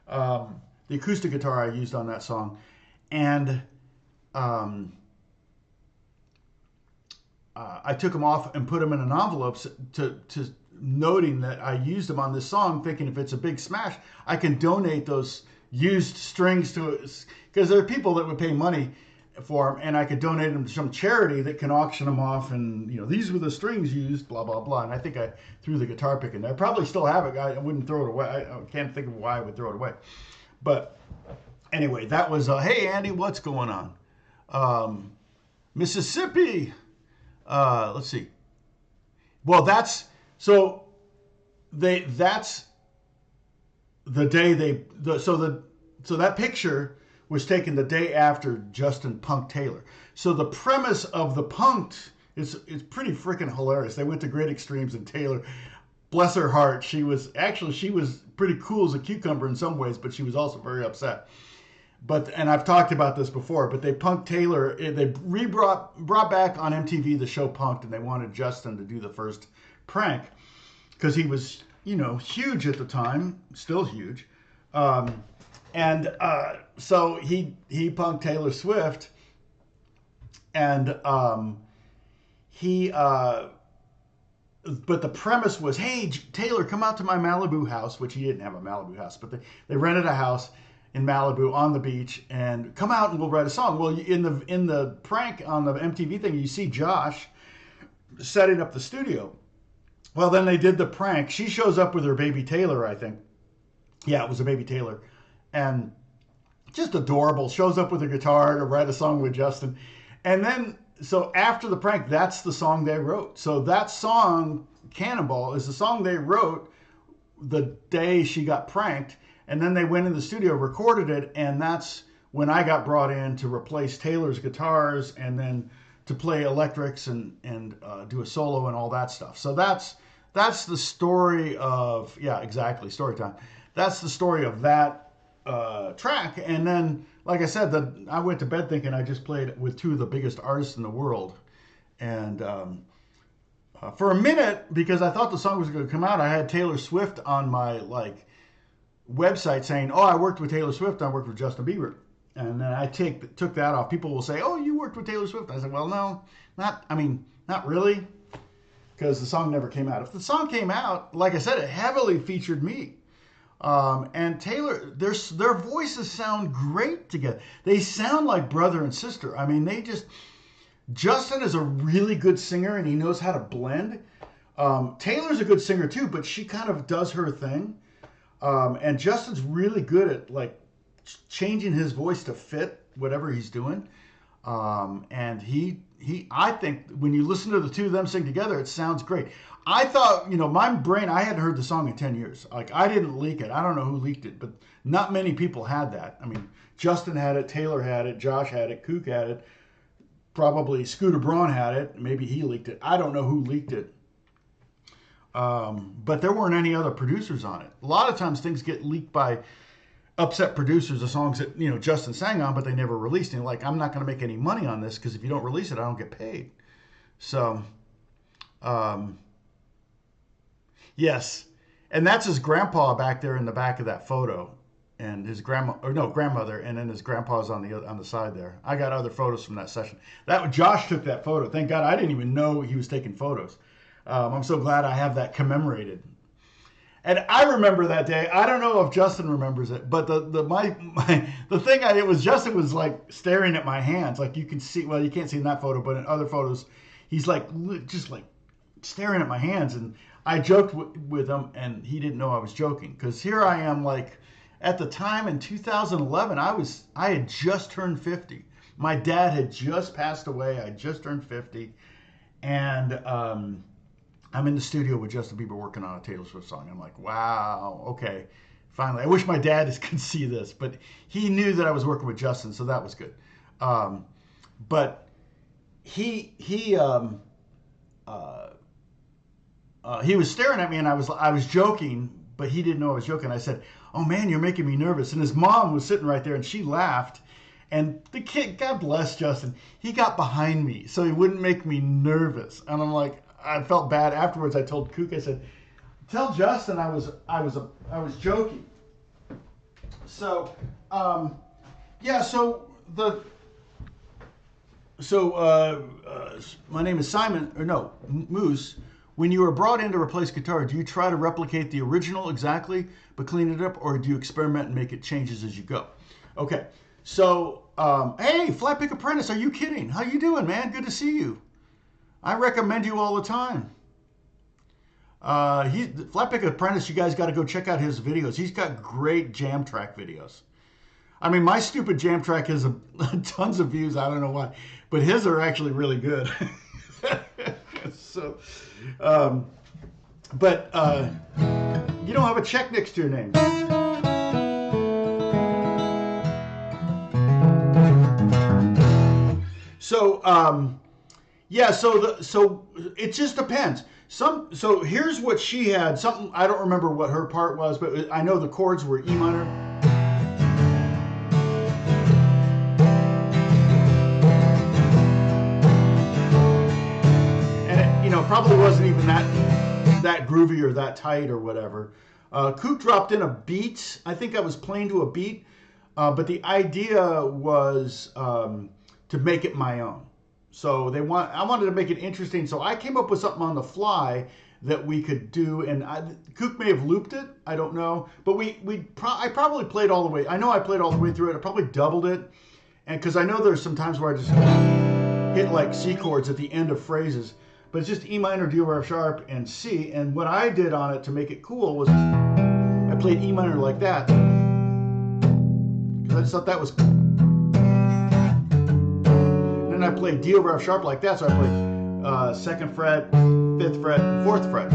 the acoustic guitar I used on that song, and I took them off and put them in an envelope to noting that I used them on this song, thinking if it's a big smash, I can donate those used strings to, because there are people that would pay money for them, and I could donate them to some charity that can auction them off, and these were the strings used, blah blah blah. And I think I threw the guitar pick in there. I probably still have it. I wouldn't throw it away. I can't think of why I would throw it away. But anyway, that was hey Andy, what's going on? Mississippi. Let's see. Well, that's the day so that picture was taken the day after Justin punked Taylor. So the premise of the punked is pretty freaking hilarious. They went to great extremes, and Taylor, bless her heart, she was pretty cool as a cucumber in some ways, but she was also very upset. And I've talked about this before, but they punked Taylor. They brought back on MTV the show Punked, and they wanted Justin to do the first prank because he was, huge at the time, still huge. So he punked Taylor Swift, and but the premise was, hey, Taylor, come out to my Malibu house, which he didn't have a Malibu house, but they rented a house in Malibu on the beach, and come out and we'll write a song. Well, in the prank on the MTV thing, you see Josh setting up the studio. Well, then they did the prank. She shows up with her baby Taylor, I think. Yeah, it was a baby Taylor. And just adorable. Shows up with her guitar to write a song with Justin. And then, so after the prank, that's the song they wrote. So that song, Cannonball, is the song they wrote the day she got pranked. And then they went in the studio, recorded it, and that's when I got brought in to replace Taylor's guitars and then to play electrics and do a solo and all that stuff. So that's the story of, yeah, exactly, story time. That's the story of that track. And then, like I said, I went to bed thinking I just played with two of the biggest artists in the world. And for a minute, because I thought the song was going to come out, I had Taylor Swift on my, website saying, oh, I worked with Taylor Swift, I worked with Justin Bieber. And then I took that off. People will say, oh, you worked with Taylor Swift. I said, well, no, not really, because the song never came out. If the song came out, like I said, it heavily featured me. And Taylor, their voices sound great together. They sound like brother and sister. Justin is a really good singer, and he knows how to blend. Taylor's a good singer too, but she kind of does her thing. And Justin's really good at changing his voice to fit whatever he's doing. And I think when you listen to the two of them sing together, it sounds great. I thought, my brain, I hadn't heard the song in 10 years. I didn't leak it. I don't know who leaked it, but not many people had that. Justin had it, Taylor had it, Josh had it, Kook had it, probably Scooter Braun had it. Maybe he leaked it. I don't know who leaked it. But there weren't any other producers on it. A lot of times things get leaked by upset producers of songs that, Justin sang on, but they never released it. I'm not going to make any money on this because if you don't release it, I don't get paid. So, yes. And that's his grandpa back there in the back of that photo. And his grandmother, and then his grandpa's on the side there. I got other photos from that session. Josh took that photo. Thank God I didn't even know he was taking photos. I'm so glad I have that commemorated. And I remember that day. I don't know if Justin remembers it, but the thing it was Justin was staring at my hands. You can see, well, you can't see in that photo, but in other photos, he's just staring at my hands. And I joked with him, and he didn't know I was joking, because here I am, like, at the time in 2011, I had just turned 50. My dad had just passed away. I just turned 50, and I'm in the studio with Justin Bieber working on a Taylor Swift song. I'm like, wow, okay, finally. I wish my dad could see this, but he knew that I was working with Justin, so that was good. But he was staring at me, and I was joking, but he didn't know I was joking. I said, "Oh man, you're making me nervous." And his mom was sitting right there, and she laughed. And the kid, God bless Justin, he got behind me so he wouldn't make me nervous. And I'm like, I felt bad afterwards. I told Kook, I said, "Tell Justin I was joking." So yeah, my name is Simon, or no, Moose. When you are brought in to replace guitar, do you try to replicate the original exactly, but clean it up, or do you experiment and make it changes as you go? Okay, so, hey, Flatpick Apprentice, are you kidding? How you doing, man? Good to see you. I recommend you all the time. Flatpick Apprentice, you guys got to go check out his videos. He's got great jam track videos. I mean, my stupid jam track has tons of views. I don't know why, but his are actually really good. So, but you don't have a check next to your name. So, yeah. So it just depends. So here's what she had. Something I don't remember what her part was, but I know the chords were E minor. Probably wasn't even that groovy or that tight or whatever. Kook dropped in a beat. I think I was playing to a beat, but the idea was to make it my own. So I wanted to make it interesting. So I came up with something on the fly that we could do, and Kook may have looped it. I don't know, but I probably played all the way. I know I played all the way through it. I probably doubled it, and because I know there's some times where I just hit like C chords at the end of phrases. But it's just E minor, D over F sharp, and C. And what I did on it to make it cool was I played E minor like that. Because I just thought that was cool. And then I played D over F sharp like that. So I played 2nd fret, 5th fret, and 4th fret.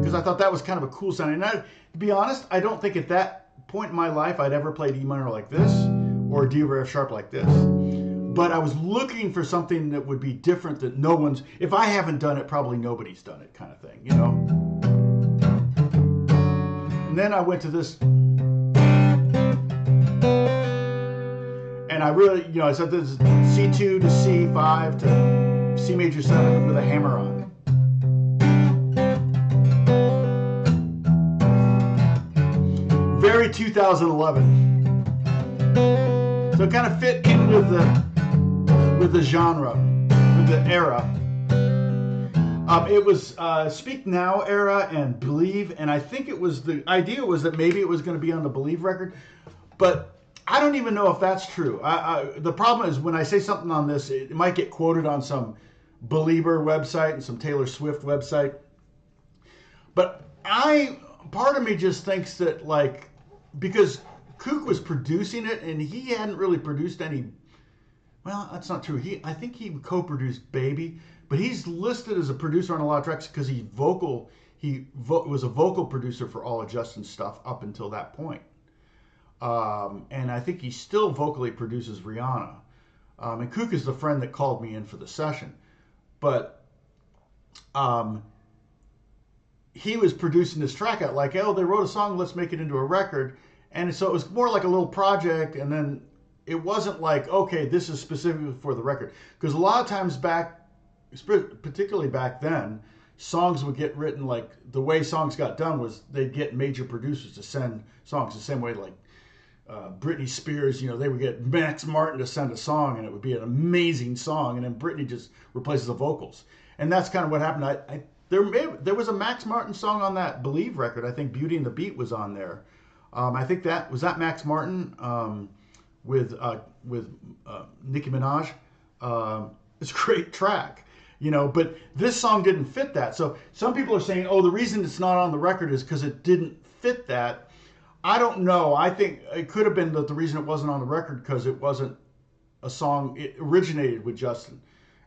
Because I thought that was kind of a cool sound. And to be honest, I don't think at that point in my life I'd ever played E minor like this or D over F sharp like this. But I was looking for something that would be different, that no one's, if I haven't done it, probably nobody's done it, kind of thing, you know? And then I went to this, and I really, I said this is C2 to C5 to C major 7 with a hammer on. Very 2011. So it kind of fit in with the genre, with the era. It was Speak Now era and Believe, and I think the idea was that maybe it was going to be on the Believe record, but I don't even know if that's true. The problem is when I say something on this, it might get quoted on some Belieber website and some Taylor Swift website, but part of me just thinks that, like, because Kook was producing it and he hadn't really produced any. Well, that's not true. I think he co-produced Baby, but he's listed as a producer on a lot of tracks because he was a vocal producer for all of Justin's stuff up until that point. And I think he still vocally produces Rihanna. And Kook is the friend that called me in for the session. But he was producing this track out like, oh, they wrote a song, let's make it into a record. And so it was more like a little project, and then it wasn't like, okay, this is specifically for the record. Because a lot of times particularly back then, songs would get written, like, the way songs got done was they'd get major producers to send songs the same way, like Britney Spears, they would get Max Martin to send a song, and it would be an amazing song, and then Britney just replaces the vocals. And that's kind of what happened. There was a Max Martin song on that Believe record. I think Beauty and the Beat was on there. I think that Max Martin with Nicki Minaj. It's a great track. But this song didn't fit that. So some people are saying, oh, the reason it's not on the record is because it didn't fit that. I don't know. I think it could have been that the reason it wasn't on the record because it wasn't a song, it originated with Justin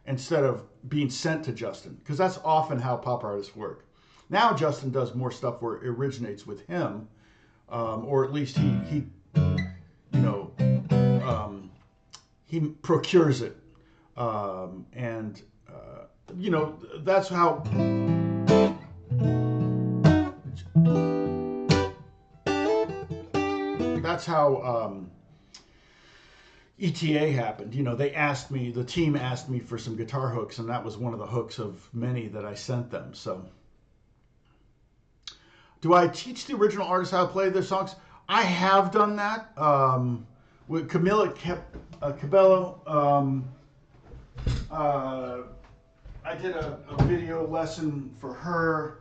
instead of being sent to Justin, because that's often how pop artists work. Now Justin does more stuff where it originates with him, or at least he procures it, and that's how ETA happened. The team asked me for some guitar hooks, and that was one of the hooks of many that I sent them. So, do I teach the original artists how to play their songs? I have done that with Camila Cabello. I did a video lesson for her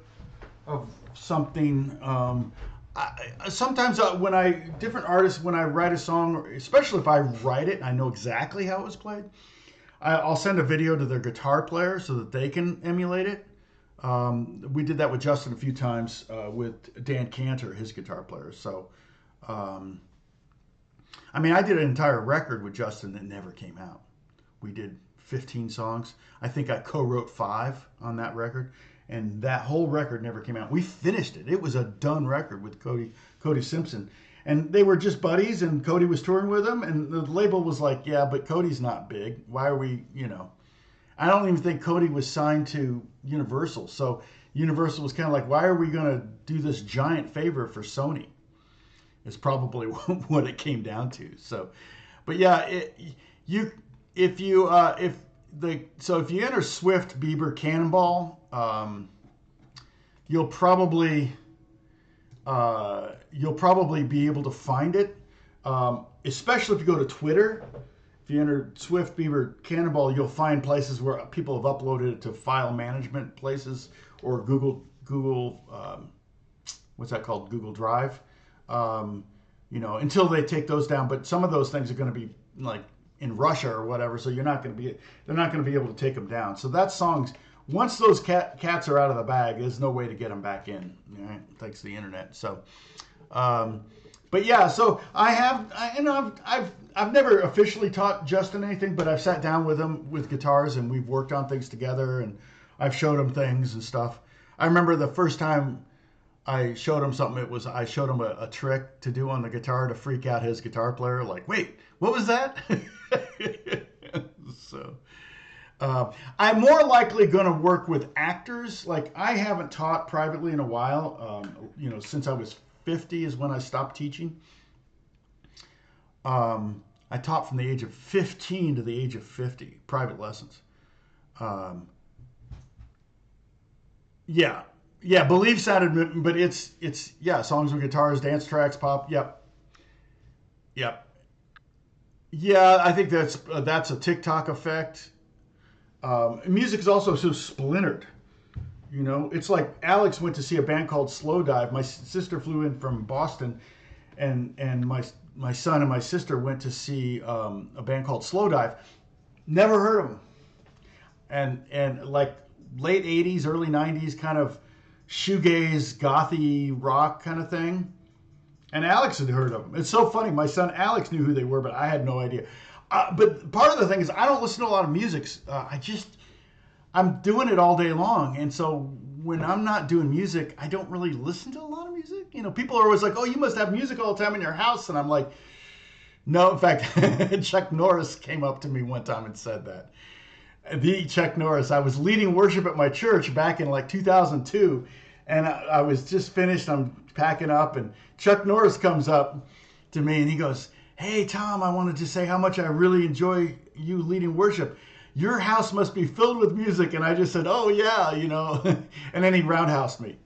of something. Sometimes when different artists, when I write a song, especially if I write it and I know exactly how it was played, I'll send a video to their guitar player so that they can emulate it. We did that with Justin a few times with Dan Cantor, his guitar player. So, I did an entire record with Justin that never came out. We did 15 songs. I think I co-wrote 5 on that record. And that whole record never came out. We finished it. It was a done record with Cody Simpson. And they were just buddies, and Cody was touring with them. And the label was like, yeah, but Cody's not big. Why are we, I don't even think Cody was signed to Universal. So Universal was kind of like, why are we going to do this giant favor for Sony? Is probably what it came down to. So, but yeah, if you enter Swift Bieber Cannonball, you'll probably be able to find it, especially if you go to Twitter. If you enter Swift Bieber Cannonball, you'll find places where people have uploaded it to file management places or Google what's that called? Google Drive. Until they take those down. But some of those things are going to be like in Russia or whatever, so they're not going to be able to take them down. So that song's, once those cats are out of the bag, there's no way to get them back in, right? Thanks to the internet. So, but yeah, so I've never officially taught Justin anything, but I've sat down with him with guitars and we've worked on things together, and I've showed him things and stuff. I remember the first time I showed him something, I showed him a trick to do on the guitar to freak out his guitar player. Like, wait, what was that? So, I'm more likely going to work with actors. Like, I haven't taught privately in a while. Since I was 50 is when I stopped teaching. I taught from the age of 15 to the age of 50, private lessons. Yeah, Believe sounded, but it's songs with guitars, dance tracks, pop. Yep. Yeah, I think that's a TikTok effect. Music is also so splintered. It's like Alex went to see a band called Slow Dive. My sister flew in from Boston, and my son and my sister went to see a band called Slow Dive. Never heard of them. And like late 80s, early 90s kind of shoegaze, gothy rock kind of thing. And Alex had heard of them. It's so funny. My son Alex knew who they were, but I had no idea. But part of the thing is I don't listen to a lot of music. I'm doing it all day long. And so when I'm not doing music, I don't really listen to a lot of music. People are always like, oh, you must have music all the time in your house. And I'm like, no. In fact, Chuck Norris came up to me one time and said that. The Chuck Norris. I was leading worship at my church back in like 2002, and I was just finished. I'm packing up, and Chuck Norris comes up to me and he goes, "Hey Tom, I wanted to say how much I really enjoy you leading worship. Your house must be filled with music." And I just said, "Oh yeah, and then he roundhoused me.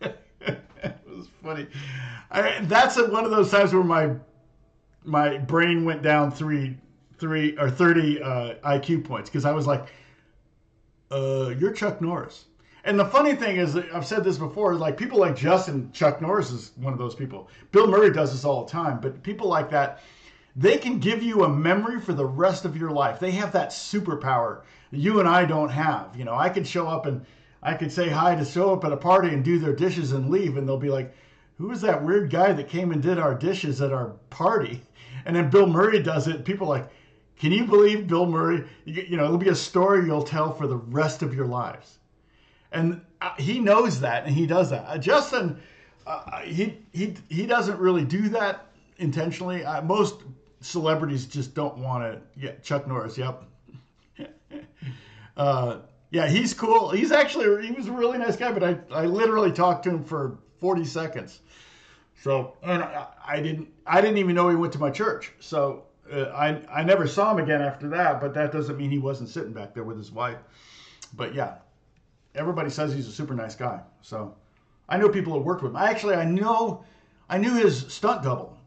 It was funny. That's one of those times where my brain went down 30 IQ points, because I was like, you're Chuck Norris. And the funny thing is, I've said this before, like people like Justin, Chuck Norris is one of those people. Bill Murray does this all the time, but people like that, They can give you a memory for the rest of your life. They have that superpower that you and I don't have. You know, I could show up and I could say hi to show up at a party and do their dishes and leave, and they'll be like, who is that weird guy that came and did our dishes at our party? And then Bill Murray does it. People are like, can you believe Bill Murray? You know, it'll be a story you'll tell for the rest of your lives. And he knows that, and he does that. Justin, he doesn't really do that intentionally. Most celebrities just don't want to. Yeah, Chuck Norris. Yep. Yeah, he's cool. He was a really nice guy, but I literally talked to him for 40 seconds. So, and I didn't even know he went to my church. So I never saw him again after that. But that doesn't mean he wasn't sitting back there with his wife. But yeah, everybody says he's a super nice guy. So I know people who worked with him. I knew his stunt double.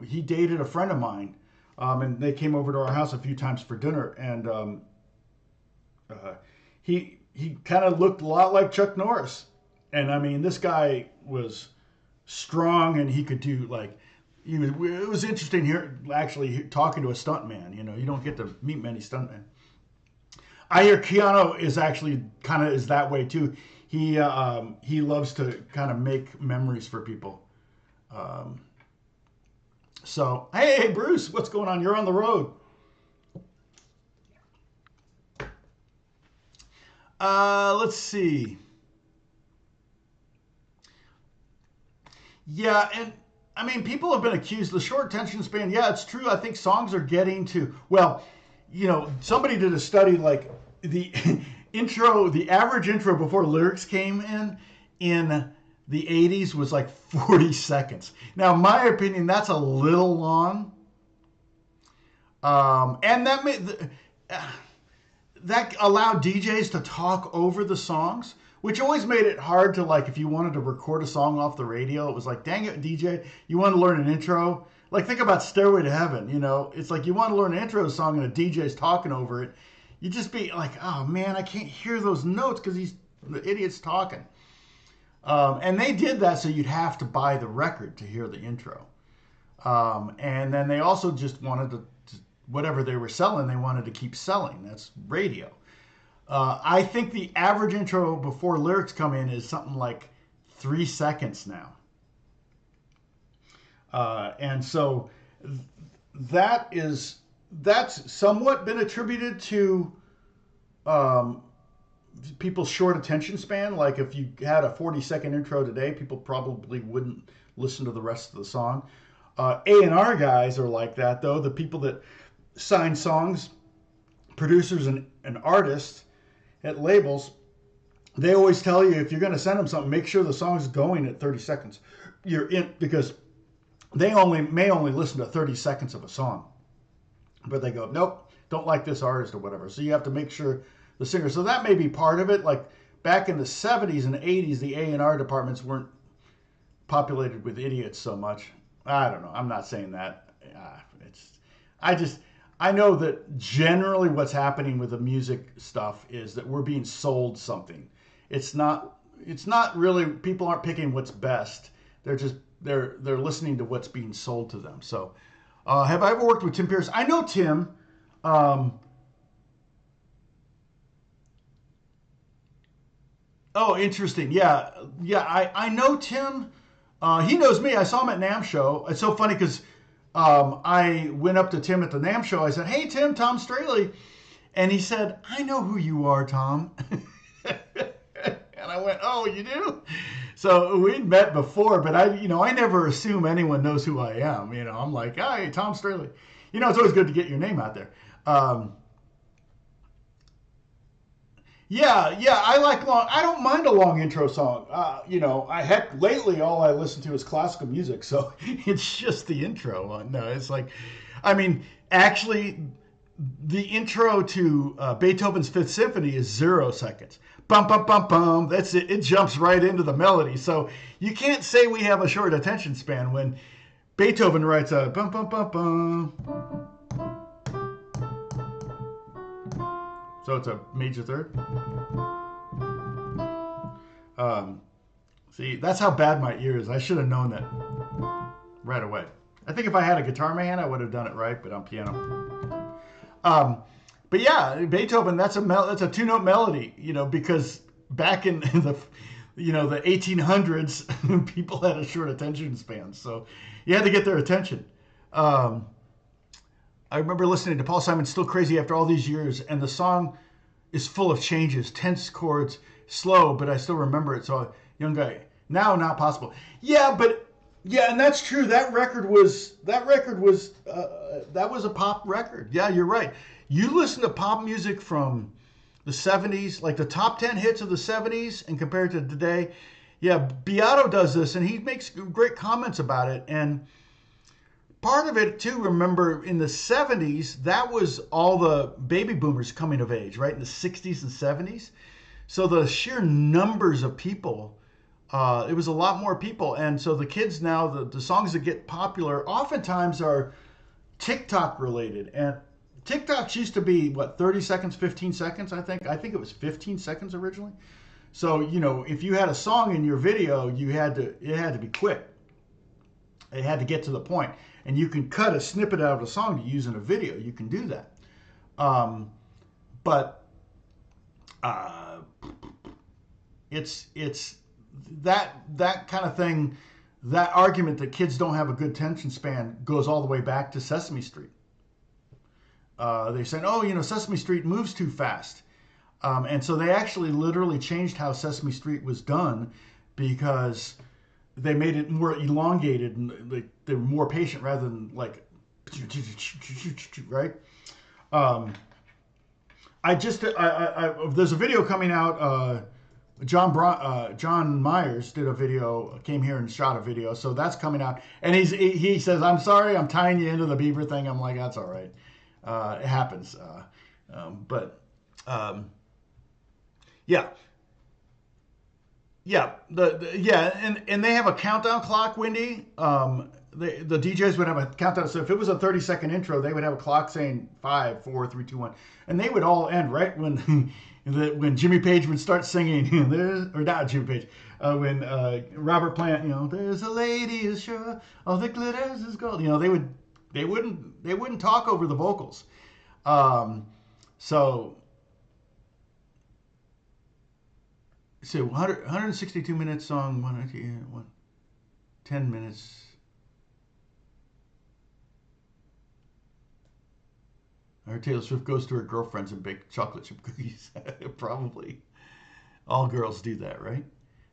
He dated a friend of mine, and they came over to our house a few times for dinner. And he kind of looked a lot like Chuck Norris. And I mean, this guy was strong, and he could do it was interesting here actually talking to a stuntman. You know, you don't get to meet many stuntmen. I hear Keanu is actually kind of is that way too. He loves to kind of make memories for people. So hey Bruce, what's going on? You're on the road. Let's see. Yeah, and I mean, people have been accused of the short attention span. Yeah, it's true. I think songs are getting to, well, you know, somebody did a study like the the average intro before lyrics came in the 80s was like 40 seconds. Now, in my opinion, that's a little long. And that allowed DJs to talk over the songs, which always made it hard to, like, if you wanted to record a song off the radio, it was like, dang it, DJ, you want to learn an intro? Like, think about Stairway to Heaven, you know? It's like you want to learn an intro song and a DJ's talking over it. You just be like, oh, man, I can't hear those notes because the idiot's talking. And they did that so you'd have to buy the record to hear the intro. And then they also just wanted to, whatever they were selling, they wanted to keep selling. That's radio. I think the average intro before lyrics come in is something like 3 seconds now. And so that's somewhat been attributed to people's short attention span. Like if you had a 40-second intro today, people probably wouldn't listen to the rest of the song. A&R guys are like that, though. The people that sign songs, producers and artists at labels, they always tell you if you're going to send them something, make sure the song's going at 30 seconds. You're in, because they may only listen to 30 seconds of a song, but they go, nope, don't like this artist or whatever. So you have to make sure the singer. So that may be part of it. Like back in the 70s and 80s, the A&R departments weren't populated with idiots so much. I don't know. I'm not saying that. I know that generally what's happening with the music stuff is that we're being sold something. It's not really, people aren't picking what's best. They're listening to what's being sold to them. So, have I ever worked with Tim Pierce? I know Tim. Oh, interesting. Yeah. I know Tim. He knows me. I saw him at NAMM show. It's so funny because I went up to Tim at the NAMM show. I said, hey, Tim, Tom Strahle. And he said, I know who you are, Tom. And I went, oh, you do? So we'd met before, but I never assume anyone knows who I am. You know, I'm like, hey, Tom Strahle. You know, it's always good to get your name out there. Yeah, I don't mind a long intro song. Lately all I listen to is classical music, so it's just the intro. No, it's like, I mean, actually, the intro to Beethoven's Fifth Symphony is 0 seconds. Bum, bum, bum, bum. That's it. It jumps right into the melody. So you can't say we have a short attention span when Beethoven writes a bum, bum, bum, bum. So it's a major third. See, that's how bad my ear is. I should have known that right away. I think if I had a guitar in my hand, I would have done it right, but on piano. Um, but yeah, Beethoven, that's a two-note melody, because back in the 1800s, people had a short attention span, so you had to get their attention. Um, I remember listening to Paul Simon, Still Crazy, after all these years, and the song is full of changes, tense chords, slow, but I still remember it. So, young guy, now not possible. Yeah, and that's true. That record was that was a pop record. Yeah, you're right. You listen to pop music from the 70s, like the top 10 hits of the 70s, and compare it to today. Yeah, Beato does this, and he makes great comments about it. And part of it, too, remember, in the 70s, that was all the baby boomers coming of age, right, in the 60s and 70s. So the sheer numbers of people, it was a lot more people. And so the kids now, the songs that get popular oftentimes are TikTok related. And TikToks used to be, 30 seconds, 15 seconds, I think. I think it was 15 seconds originally. So, if you had a song in your video, it had to be quick. It had to get to the point. And you can cut a snippet out of a song to use in a video. You can do that. But it's that kind of thing. That argument that kids don't have a good attention span goes all the way back to Sesame Street. They said, Sesame Street moves too fast. And so they actually literally changed how Sesame Street was done because they made it more elongated and they were more patient rather than like, right? There's a video coming out. John Myers did a video, came here and shot a video, so that's coming out. And he says, "I'm sorry, I'm tying you into the Bieber thing." I'm like, that's all right. It happens. Yeah. Yeah, and they have a countdown clock, Wendy. The DJs would have a countdown. So if it was a 30-second intro, they would have a clock saying 5, 4, 3, 2, 1, and they would all end right when when Jimmy Page would start singing. Or not Jimmy Page. When Robert Plant, there's a lady is sure all that glitters is gold. They wouldn't talk over the vocals. So 162 minute song, 10 minutes. Or Taylor Swift goes to her girlfriends and bake chocolate chip cookies. Probably. All girls do that, right?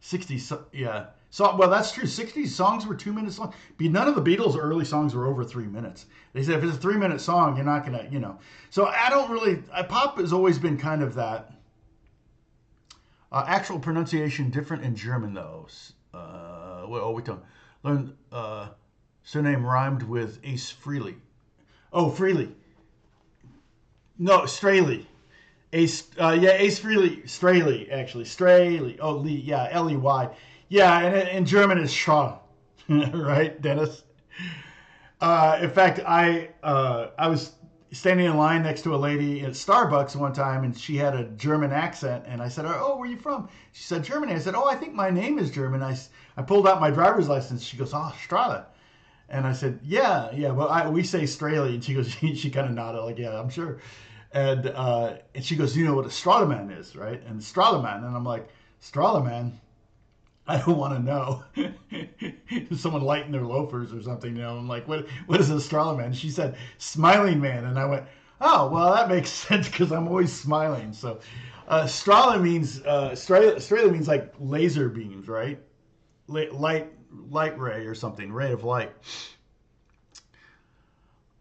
60s, yeah. So, well, that's true. 60s songs were 2 minutes long. But none of the Beatles' early songs were over 3 minutes. They said if it's a 3-minute song, you're not going to, So I don't really, pop has always been kind of that. Actual pronunciation different in German, though. We don't learn surname rhymed with Ace Frehley. Oh, Frehley. No, Strahle. Ace Frehley. Strahle, actually. Strahle. Oh, Lee. Yeah, Ley. Yeah, and in German it's Strahle. Right, Dennis? In fact, I was standing in line next to a lady at Starbucks one time, and she had a German accent, and I said, "Oh, where are you from?" She said, "Germany." I said, "Oh, I think my name is German." I pulled out my driver's license. She goes, "Oh, Strahle." And I said, yeah, well, we say Strahle. And she goes, she kind of nodded like, yeah, I'm sure. And she goes, you know what a Strahleman is, right? And Strahleman. And I'm like, Strahleman? I don't want to know. Someone lighting their loafers or something, I'm like, what is a Strahleman? She said, smiling man. And I went, oh, well, that makes sense because I'm always smiling. So Strahle means, Strahle means like laser beams, right? Light ray or something, ray of light.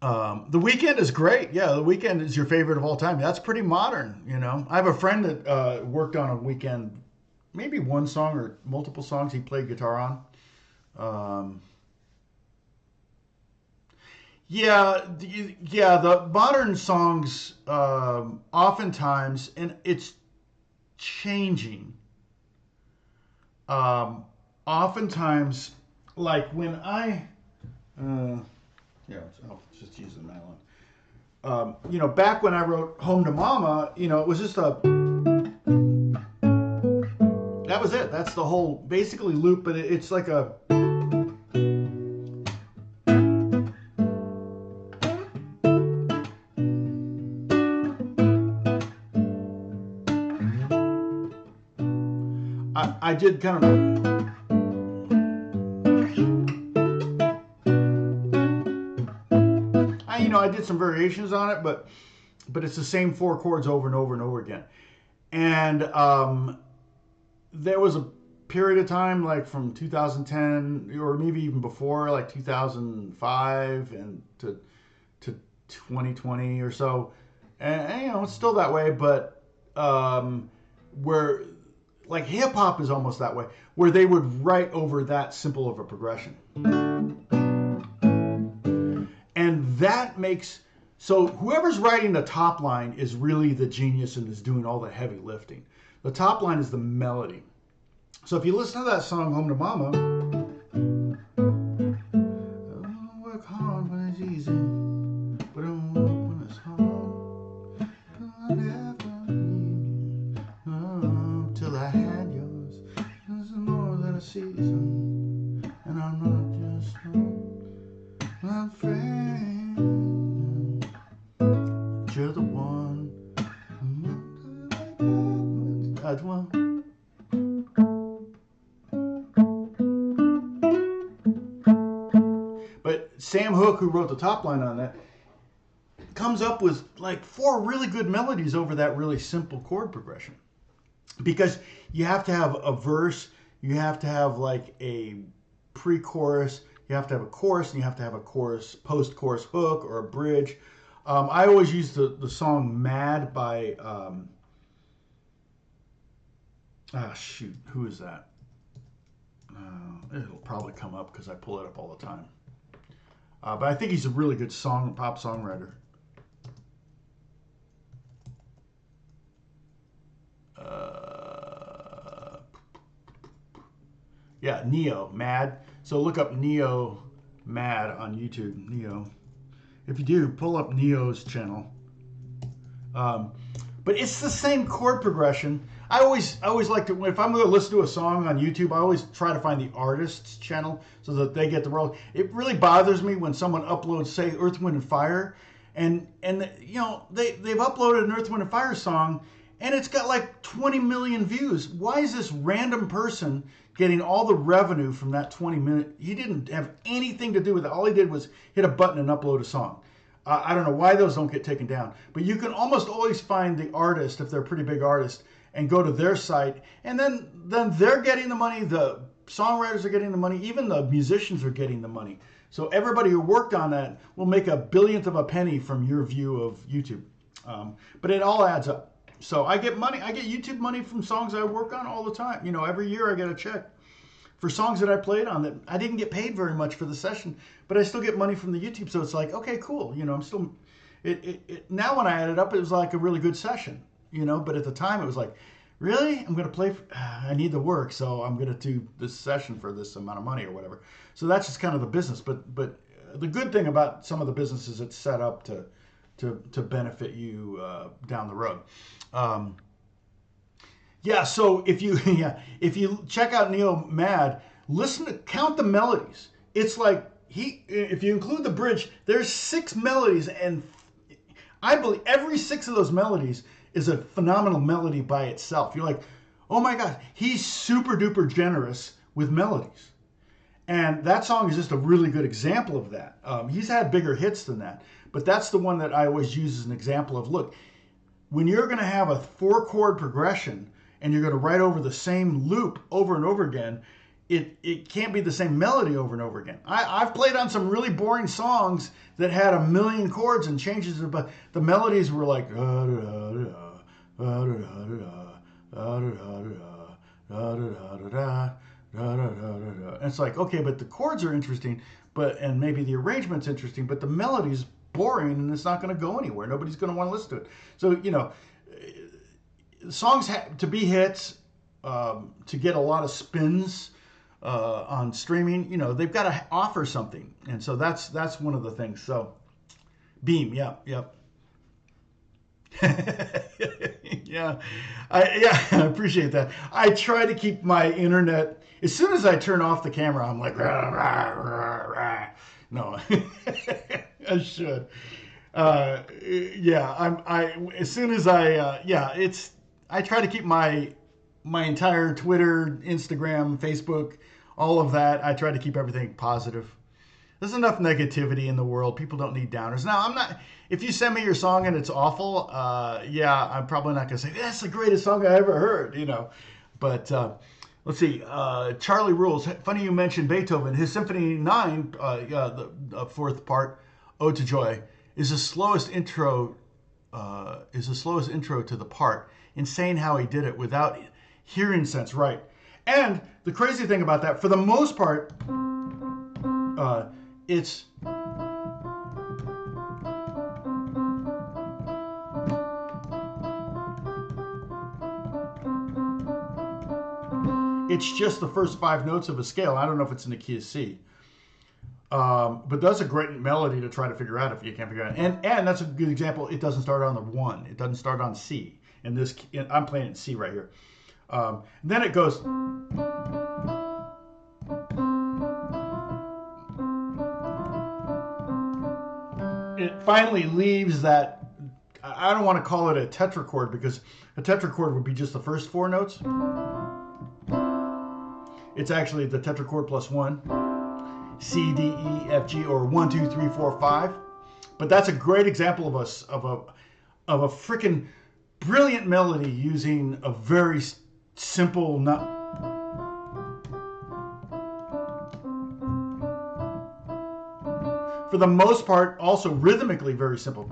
The Weeknd is great. Yeah, The Weeknd is your favorite of all time. That's pretty modern, I have a friend that worked on a Weeknd, maybe one song or multiple songs he played guitar on. The modern songs oftentimes, and it's changing. Oftentimes, like when I'll just use the nylon. Back when I wrote Home to Mama, it was just that was it. That's the whole, basically loop, but it's like a, I did kind of. I did some variations on it, but it's the same 4 chords over and over and over again. And there was a period of time, like from 2010 or maybe even before, like 2005 and to 2020 or so, and it's still that way, but where like hip hop is almost that way, where they would write over that simple of a progression. And that makes, so whoever's writing the top line is really the genius and is doing all the heavy lifting. The top line is the melody. So if you listen to that song, Home to Mama, work hard when it's easy, but don't work when it's hard. I'll never leave you till I had yours. This is more than a season, and I'm not just my friend. You're the one. That's one. But Sam Hook, who wrote the top line on that, comes up with like 4 really good melodies over that really simple chord progression. Because you have to have a verse, you have to have like a pre-chorus, you have to have a chorus, and you have to have a chorus, post-chorus hook or a bridge. I always use the song Mad by, who is that? It'll probably come up because I pull it up all the time. But I think he's a really good pop songwriter. Yeah, Neo, Mad. So look up Neo Mad on YouTube. Neo. If you do, pull up Neo's channel. But it's the same chord progression. I always like to, if I'm going to listen to a song on YouTube, I always try to find the artist's channel so that they get the role. It really bothers me when someone uploads, say, Earth, Wind, and Fire, and they've uploaded an Earth, Wind, and Fire song, and it's got like 20 million views. Why is this random person getting all the revenue from that 20 minute? He didn't have anything to do with it. All he did was hit a button and upload a song. I don't know why those don't get taken down, but you can almost always find the artist, if they're a pretty big artist, and go to their site, and then they're getting the money, the songwriters are getting the money, even the musicians are getting the money. So everybody who worked on that will make a billionth of a penny from your view of YouTube. But it all adds up. So I get money, I get YouTube money from songs I work on all the time. Every year I get a check for songs that I played on that I didn't get paid very much for the session, but I still get money from the YouTube. So it's like, okay, cool. I'm still, now when I add it up, it was like a really good session, but at the time it was like, really? I'm going to play, I need the work, so I'm going to do this session for this amount of money or whatever. So that's just kind of the business. But the good thing about some of the businesses, it's set up to benefit you down the road. So if you check out Neo Mad, count the melodies. It's like if you include the bridge, there's 6 melodies, and I believe every 6 of those melodies is a phenomenal melody by itself. You're like, oh my God, he's super duper generous with melodies. And that song is just a really good example of that. He's had bigger hits than that, but that's the one that I always use as an example of, look, when you're going to have a 4-chord progression and you're going to write over the same loop over and over again, it can't be the same melody over and over again. I've played on some really boring songs that had a million chords and changes, but the melodies were like, and it's like, okay, but the chords are interesting, and maybe the arrangement's interesting, but the melody's boring and it's not going to go anywhere. Nobody's going to want to listen to it. So, songs have to be hits, to get a lot of spins on streaming. They've got to offer something, and so that's one of the things. So, Beam, yep. Yeah, I appreciate that. I try to keep my internet. As soon as I turn off the camera, I'm like, rah, rah, rah, rah. No, I should. As soon as I try to keep my my entire Twitter, Instagram, Facebook, all of that. I try to keep everything positive. There's enough negativity in the world. People don't need downers. Now, I'm not. If you send me your song and it's awful, yeah, I'm probably not gonna say that's the greatest song I ever heard. But let's see. Charlie Rules. Funny you mentioned Beethoven. His Symphony 9, the fourth part, Ode to Joy, is the slowest intro. To the part. Insane how he did it without hearing sense. Right. And the crazy thing about that, for the most part, it's just the first 5 notes of a scale. I don't know if it's in the key of C. But that's a great melody to try to figure out if you can't figure it out. And that's a good example. It doesn't start on the 1. It doesn't start on C. I'm playing it C right here. Then it goes. It finally leaves that. I don't want to call it a tetrachord because a tetrachord would be just the first 4 notes. It's actually the tetrachord plus 1. C, D, E, F, G, or 1, 2, 3, 4, 5. But that's a great example of a freaking brilliant melody using a very simple for the most part, also rhythmically very simple.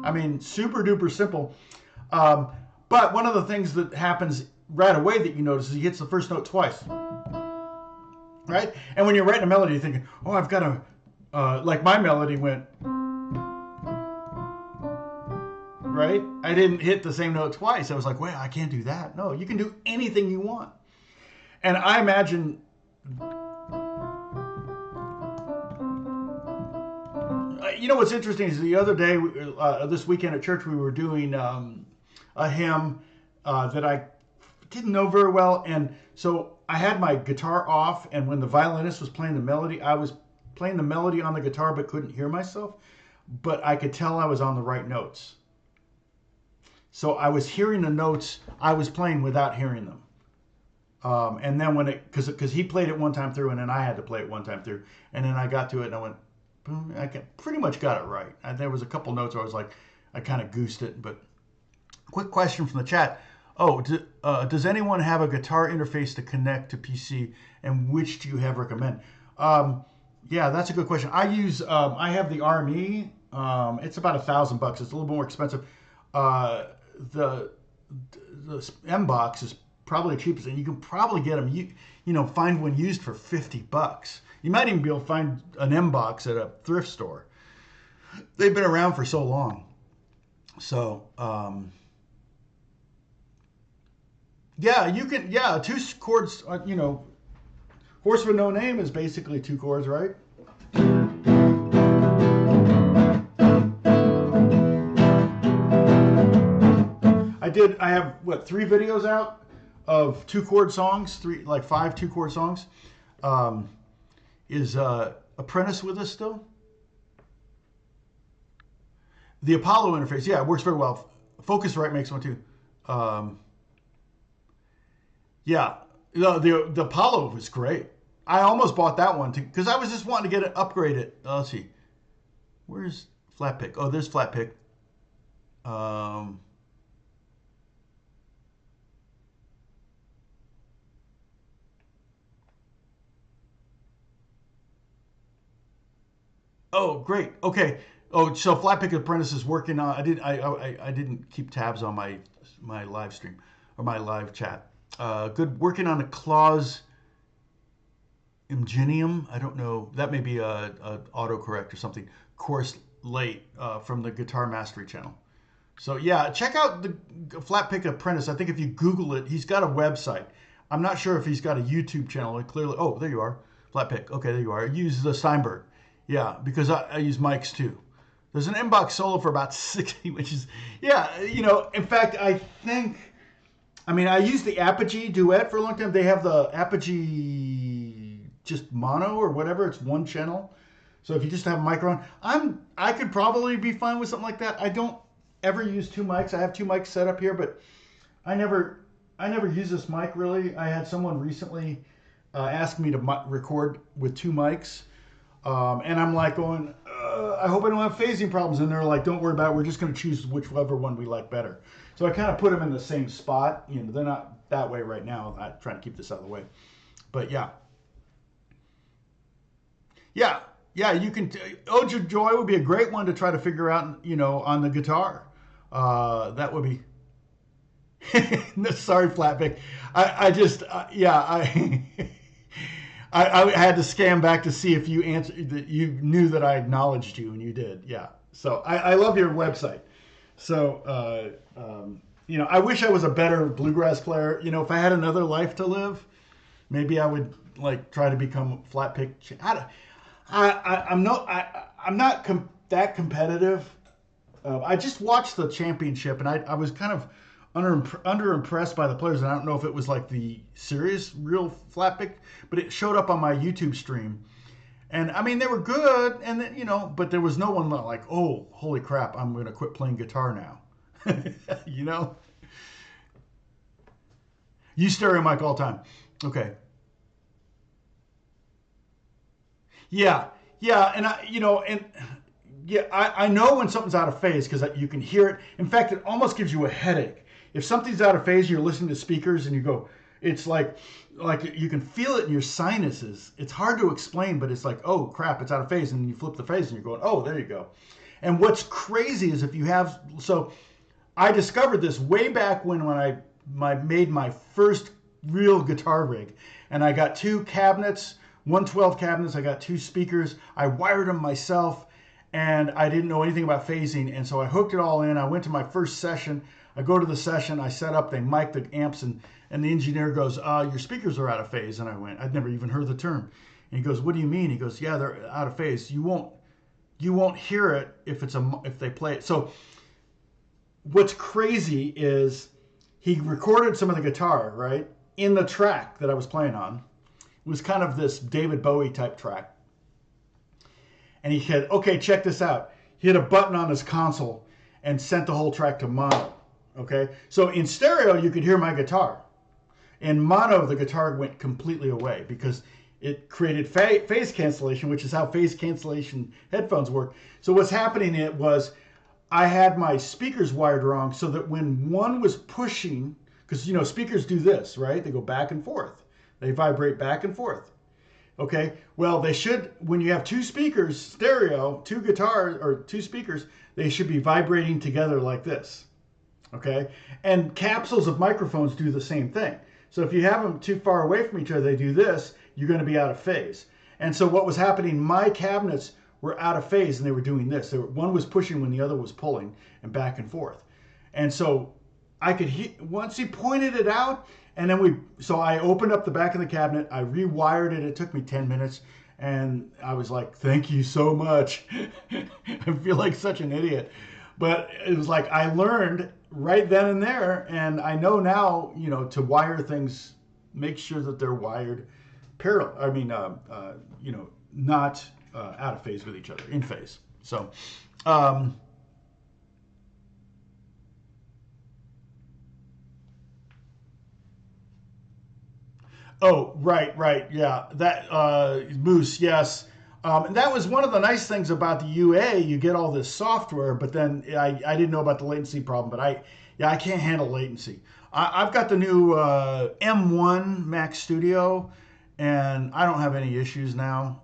I mean, super duper simple. But one of the things that happens right away that you notice is he hits the first note twice. Right? And when you're writing a melody, you're thinking, oh, I've got to, like my melody went, right? I didn't hit the same note twice. I was like, wait, I can't do that. No, you can do anything you want. And I imagine, what's interesting is the other day, this weekend at church, we were doing a hymn that I didn't know very well. And so I had my guitar off, and when the violinist was playing the melody, I was playing the melody on the guitar but couldn't hear myself. But I could tell I was on the right notes. So I was hearing the notes I was playing without hearing them. And then because he played it one time through, and then I had to play it one time through. And then I got to it, and I went, boom, I pretty much got it right. There was a couple notes where I was like, I kind of goosed it. But quick question from the chat. Oh, does anyone have a guitar interface to connect to PC, and which do you have recommend? Yeah, that's a good question. I have the RME. It's about $1,000. It's a little more expensive. The M box is probably the cheapest, and you can probably get them. Find one used for $50. You might even be able to find an M box at a thrift store. They've been around for so long. So, yeah, you can. Yeah, 2 chords. Horse with No Name is basically 2 chords, right? I have 3 videos out of 2-chord songs, 5 2-chord songs. Is Apprentice with us still? The Apollo interface, yeah, it works very well. Focusrite makes one too. Yeah, the Apollo was great. I almost bought that one because I was just wanting to get it upgraded. Let's see, where's flat pick? Oh, there's flat pick. Oh, great. Okay. Oh, so Flat Pick Apprentice is working on. I didn't keep tabs on my live stream or my live chat. Good, working on a clause Ingenium. I don't know. That may be a autocorrect or something. Course late from the Guitar Mastery channel. So yeah, check out the Flat Pick Apprentice. I think if you Google it, he's got a website. I'm not sure if he's got a YouTube channel. Clearly, oh, there you are. Flat Pick. Okay, there you are. Use the Steinberg. Yeah, because I use mics too. There's an inbox solo for about 60, which is, yeah, in fact, I used the Apogee Duet for a long time. They have the Apogee just mono or whatever. It's one channel. So if you just have a microphone, I could probably be fine with something like that. I don't ever use two mics. I have two mics set up here, but I never use this mic really. I had someone recently ask me to record with two mics, and I'm like going, I hope I don't have phasing problems. And they're like, don't worry about it. We're just going to choose whichever one we like better. So I kind of put them in the same spot. You know, they're not that way right now. I'm trying to keep this out of the way, but yeah. You can. Ode Your Joy would be a great one to try to figure out, you know, on the guitar. That would be. Sorry, Flatpick. I just, I had to scan back to see if you answered that you knew that I acknowledged you, and you did. Yeah. So I love your website. So, you know, I wish I was a better bluegrass player. You know, if I had another life to live, maybe I would like try to become Flatpick. I'm not that competitive. I just watched the championship, and I was kind of under impressed by the players. And I don't know if it was like the serious, real Flatpick, but it showed up on my YouTube stream. And I mean, they were good, and then, you know, but there was no one like, oh, holy crap, I'm going to quit playing guitar now. You know, you stereo mic all time. Okay. Yeah, and I know when something's out of phase because you can hear it. In fact, it almost gives you a headache. If something's out of phase, you're listening to speakers and you go, it's like you can feel it in your sinuses. It's hard to explain, but it's like, oh crap, it's out of phase, and then you flip the phase and you're going, oh, there you go. And what's crazy is if you have, so I discovered this way back when I made my first real guitar rig, and I got two cabinets. 112 cabinets, I got two speakers, I wired them myself, and I didn't know anything about phasing, and so I hooked it all in. I went to my first session, I go to the session, I set up, they mic the amps, and the engineer goes, your speakers are out of phase. And I went, I'd never even heard the term. And he goes, what do you mean? He goes, yeah, they're out of phase. You won't hear it if they play it. So what's crazy is he recorded some of the guitar, right, in the track that I was playing on. It was kind of this David Bowie type track. And he said, okay, check this out. He hit a button on his console and sent the whole track to mono. Okay, so in stereo, you could hear my guitar. In mono, the guitar went completely away because it created phase cancellation, which is how phase cancellation headphones work. So what's happening was I had my speakers wired wrong so that when one was pushing, because, you know, speakers do this, right? They go back and forth. They vibrate back and forth. Okay, well, they should, when you have two speakers, stereo, two guitars, or two speakers, they should be vibrating together like this. Okay, and capsules of microphones do the same thing. So if you have them too far away from each other, they do this, you're going to be out of phase. And so what was happening, my cabinets were out of phase and they were doing this. One was pushing when the other was pulling, and back and forth. And so I could hear, once he pointed it out, and then so I opened up the back of the cabinet, I rewired it, it took me 10 minutes, and I was like, thank you so much. I feel like such an idiot. But it was like I learned right then and there, and I know now, you know, to wire things, make sure that they're wired parallel. I mean, you know, not out of phase with each other, in phase. So, oh, right, yeah, that Moose, yes. And that was one of the nice things about the UA. You get all this software, but then I didn't know about the latency problem. But I can't handle latency. I've got the new M1 Mac Studio, and I don't have any issues now.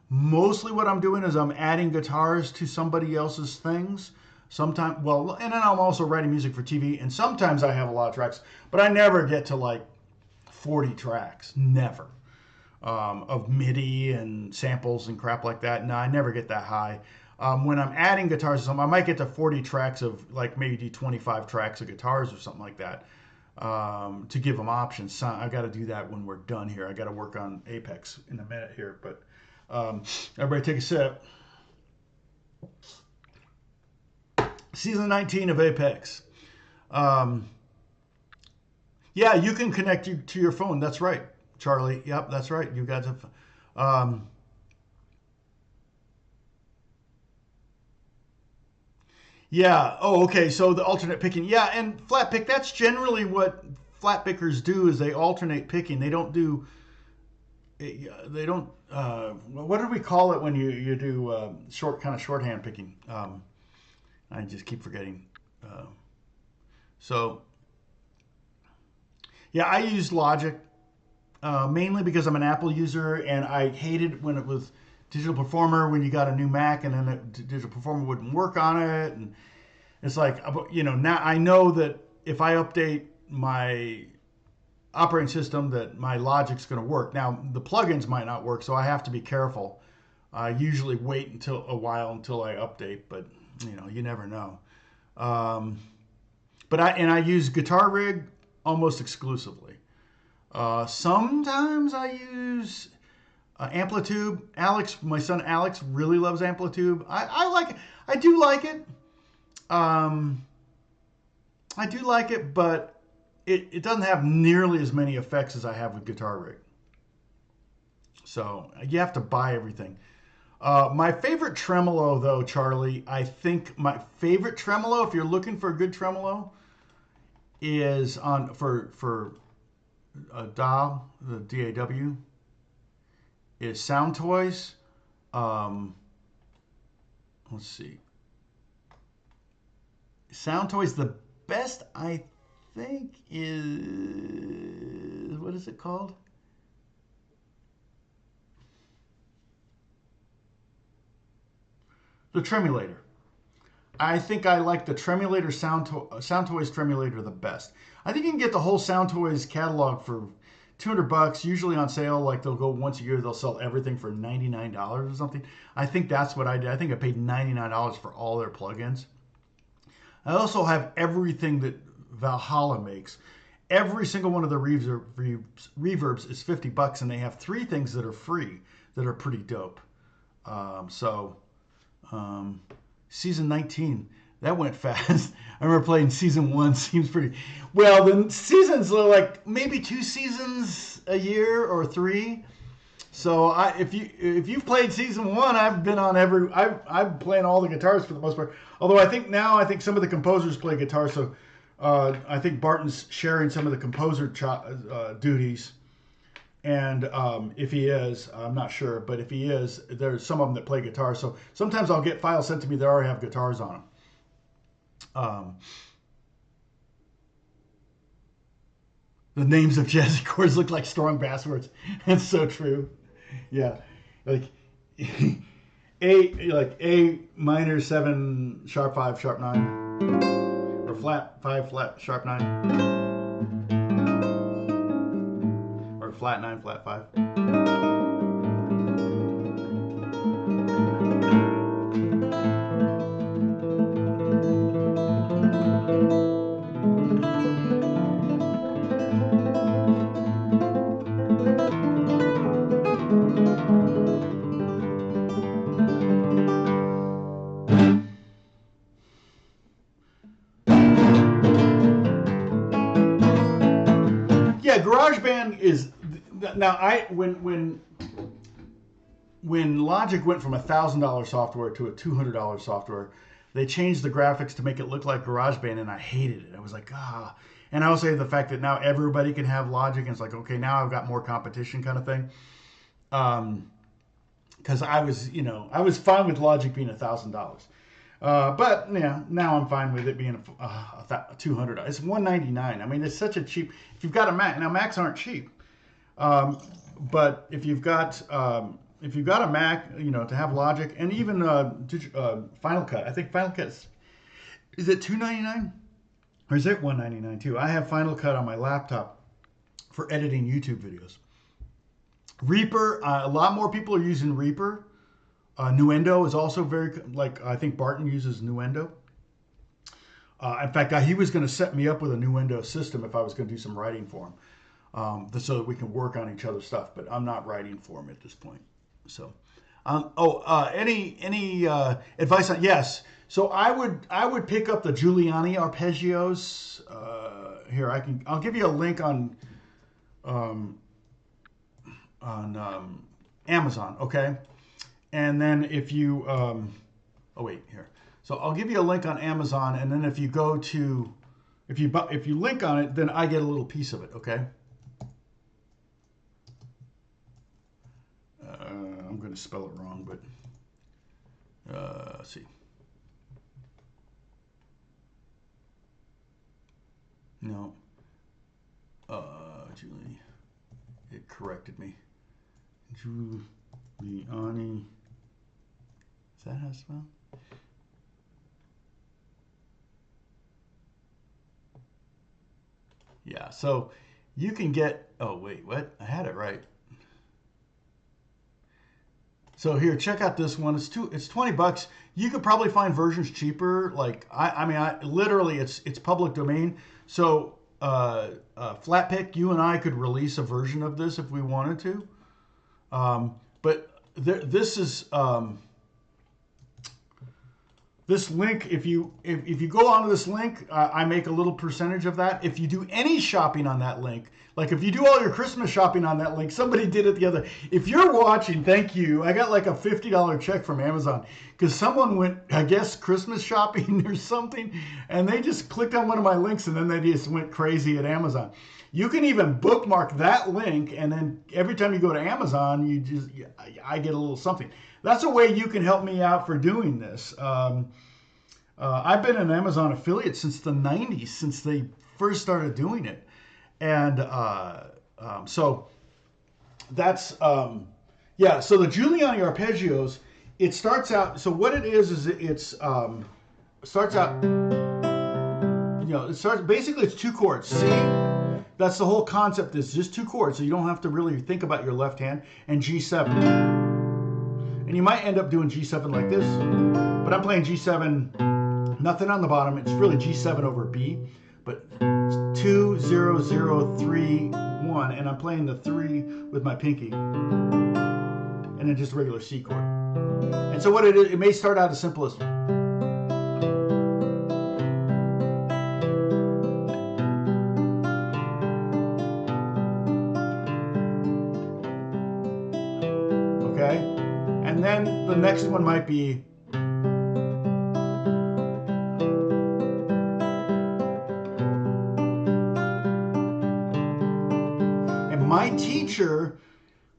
Mostly what I'm doing is I'm adding guitars to somebody else's things. Sometimes, well, and then I'm also writing music for TV, and sometimes I have a lot of tracks, but I never get to like 40 tracks, never. Of MIDI and samples and crap like that. No, I never get that high. When I'm adding guitars to something, I might get to 40 tracks of like maybe 25 tracks of guitars or something like that to give them options. So I got to do that when we're done here. I got to work on Apex in a minute here, but everybody take a sip. Season 19 of Apex. Yeah, you can connect you to your phone. That's right. Charlie. Yep, that's right. You got to. Um, yeah. Oh, okay. So the alternate picking. Yeah, and flat pick. That's generally what flat pickers do. Is they alternate picking. They don't do. They don't. What do we call it when you do shorthand picking? I just keep forgetting. Uh, so yeah, I use Logic mainly because I'm an Apple user, and I hated when it was Digital Performer when you got a new Mac and then Digital Performer wouldn't work on it, and it's like now I know that if I update my operating system that my Logic's going to work. Now the plugins might not work, so I have to be careful. I usually wait until a while until I update, but you never know. Um, but I use Guitar Rig almost exclusively. Sometimes I use Amplitude. My son Alex really loves Amplitude. I like it. I do like it. Um, I do like it, but it doesn't have nearly as many effects as I have with Guitar Rig. So you have to buy everything. My favorite tremolo, though, Charlie, I think my favorite tremolo, if you're looking for a good tremolo, is on for DAW, the DAW, is Sound Toys. Um, let's see. Sound Toys, the best I think is, what is it called? The Tremulator. I think I like the Tremulator Sound Toys Tremulator the best. I think you can get the whole Sound Toys catalog for $200, usually on sale. Like they'll go once a year, they'll sell everything for $99 or something. I think that's what I did. I think I paid $99 for all their plugins. I also have everything that Valhalla makes. Every single one of the reverbs is $50, and they have 3 things that are free that are pretty dope. Season 19, that went fast. I remember playing season 1. Seems pretty well. The seasons are like maybe 2 seasons a year or 3. So if you've played season 1, I've been on I'm playing all the guitars for the most part. Although I think some of the composers play guitar, so I think Barton's sharing some of the composer duties. And if he is, I'm not sure, but if he is, there's some of them that play guitar. So sometimes I'll get files sent to me that already have guitars on them. The names of jazzy chords look like strong passwords. It's so true. Yeah, like A minor 7 sharp 5 sharp 9, or flat 5 flat sharp 9, or flat 9 flat 5. Yeah, GarageBand is now. When Logic went from $1,000 software to a $200 software, they changed the graphics to make it look like GarageBand, and I hated it. I was like, ah. And I will say the fact that now everybody can have Logic, and it's like, okay, now I've got more competition, kind of thing. Because I was fine with Logic being $1,000. But yeah, now I'm fine with it being $200. It's $199. I mean, it's such a cheap. If you've got a Mac, now Macs aren't cheap, but if you've got a Mac, to have Logic and even Final Cut. I think Final Cut is it $299 or is it $199 too? I have Final Cut on my laptop for editing YouTube videos. Reaper, a lot more people are using Reaper. Nuendo is also I think Barton uses Nuendo. In fact, he was going to set me up with a Nuendo system if I was going to do some writing for him, so that we can work on each other's stuff. But I'm not writing for him at this point. So, any advice on? Yes. So I would pick up the Giuliani arpeggios. Here I'll give you a link on. Amazon, okay? And then if you, oh wait, here. So I'll give you a link on Amazon, and then if you go to, if you link on it, then I get a little piece of it, okay? I'm going to spell it wrong, but let's see. No. Julie, it corrected me. Giuliani. Is that how it's spelled? Yeah, so you can get, oh wait, what? I had it right. So here, check out this one. It's $20. You could probably find versions cheaper. Like I mean, literally, it's public domain. So Flatpick, you and I could release a version of this if we wanted to. But this is this link. If you go onto this link, I make a little percentage of that. If you do any shopping on that link, like if you do all your Christmas shopping on that link, somebody did it the other. If you're watching, thank you. I got like a $50 check from Amazon because someone went, I guess, Christmas shopping or something, and they just clicked on one of my links and then they just went crazy at Amazon. You can even bookmark that link, and then every time you go to Amazon, I get a little something. That's a way you can help me out for doing this. I've been an Amazon affiliate since the 90s, since they first started doing it. And so that's, yeah, so the Giuliani arpeggios, it starts out, so what it is it's, starts out, basically it's two chords, C. That's the whole concept, is just two chords, so you don't have to really think about your left hand, and G7. And you might end up doing G7 like this, but I'm playing G7, nothing on the bottom. It's really G7 over B, but 2, 0, 0, 3, 1, and I'm playing the 3 with my pinky, and then just a regular C chord. And so what it is, it may start out as simple as, okay? And then the next one might be, and my teacher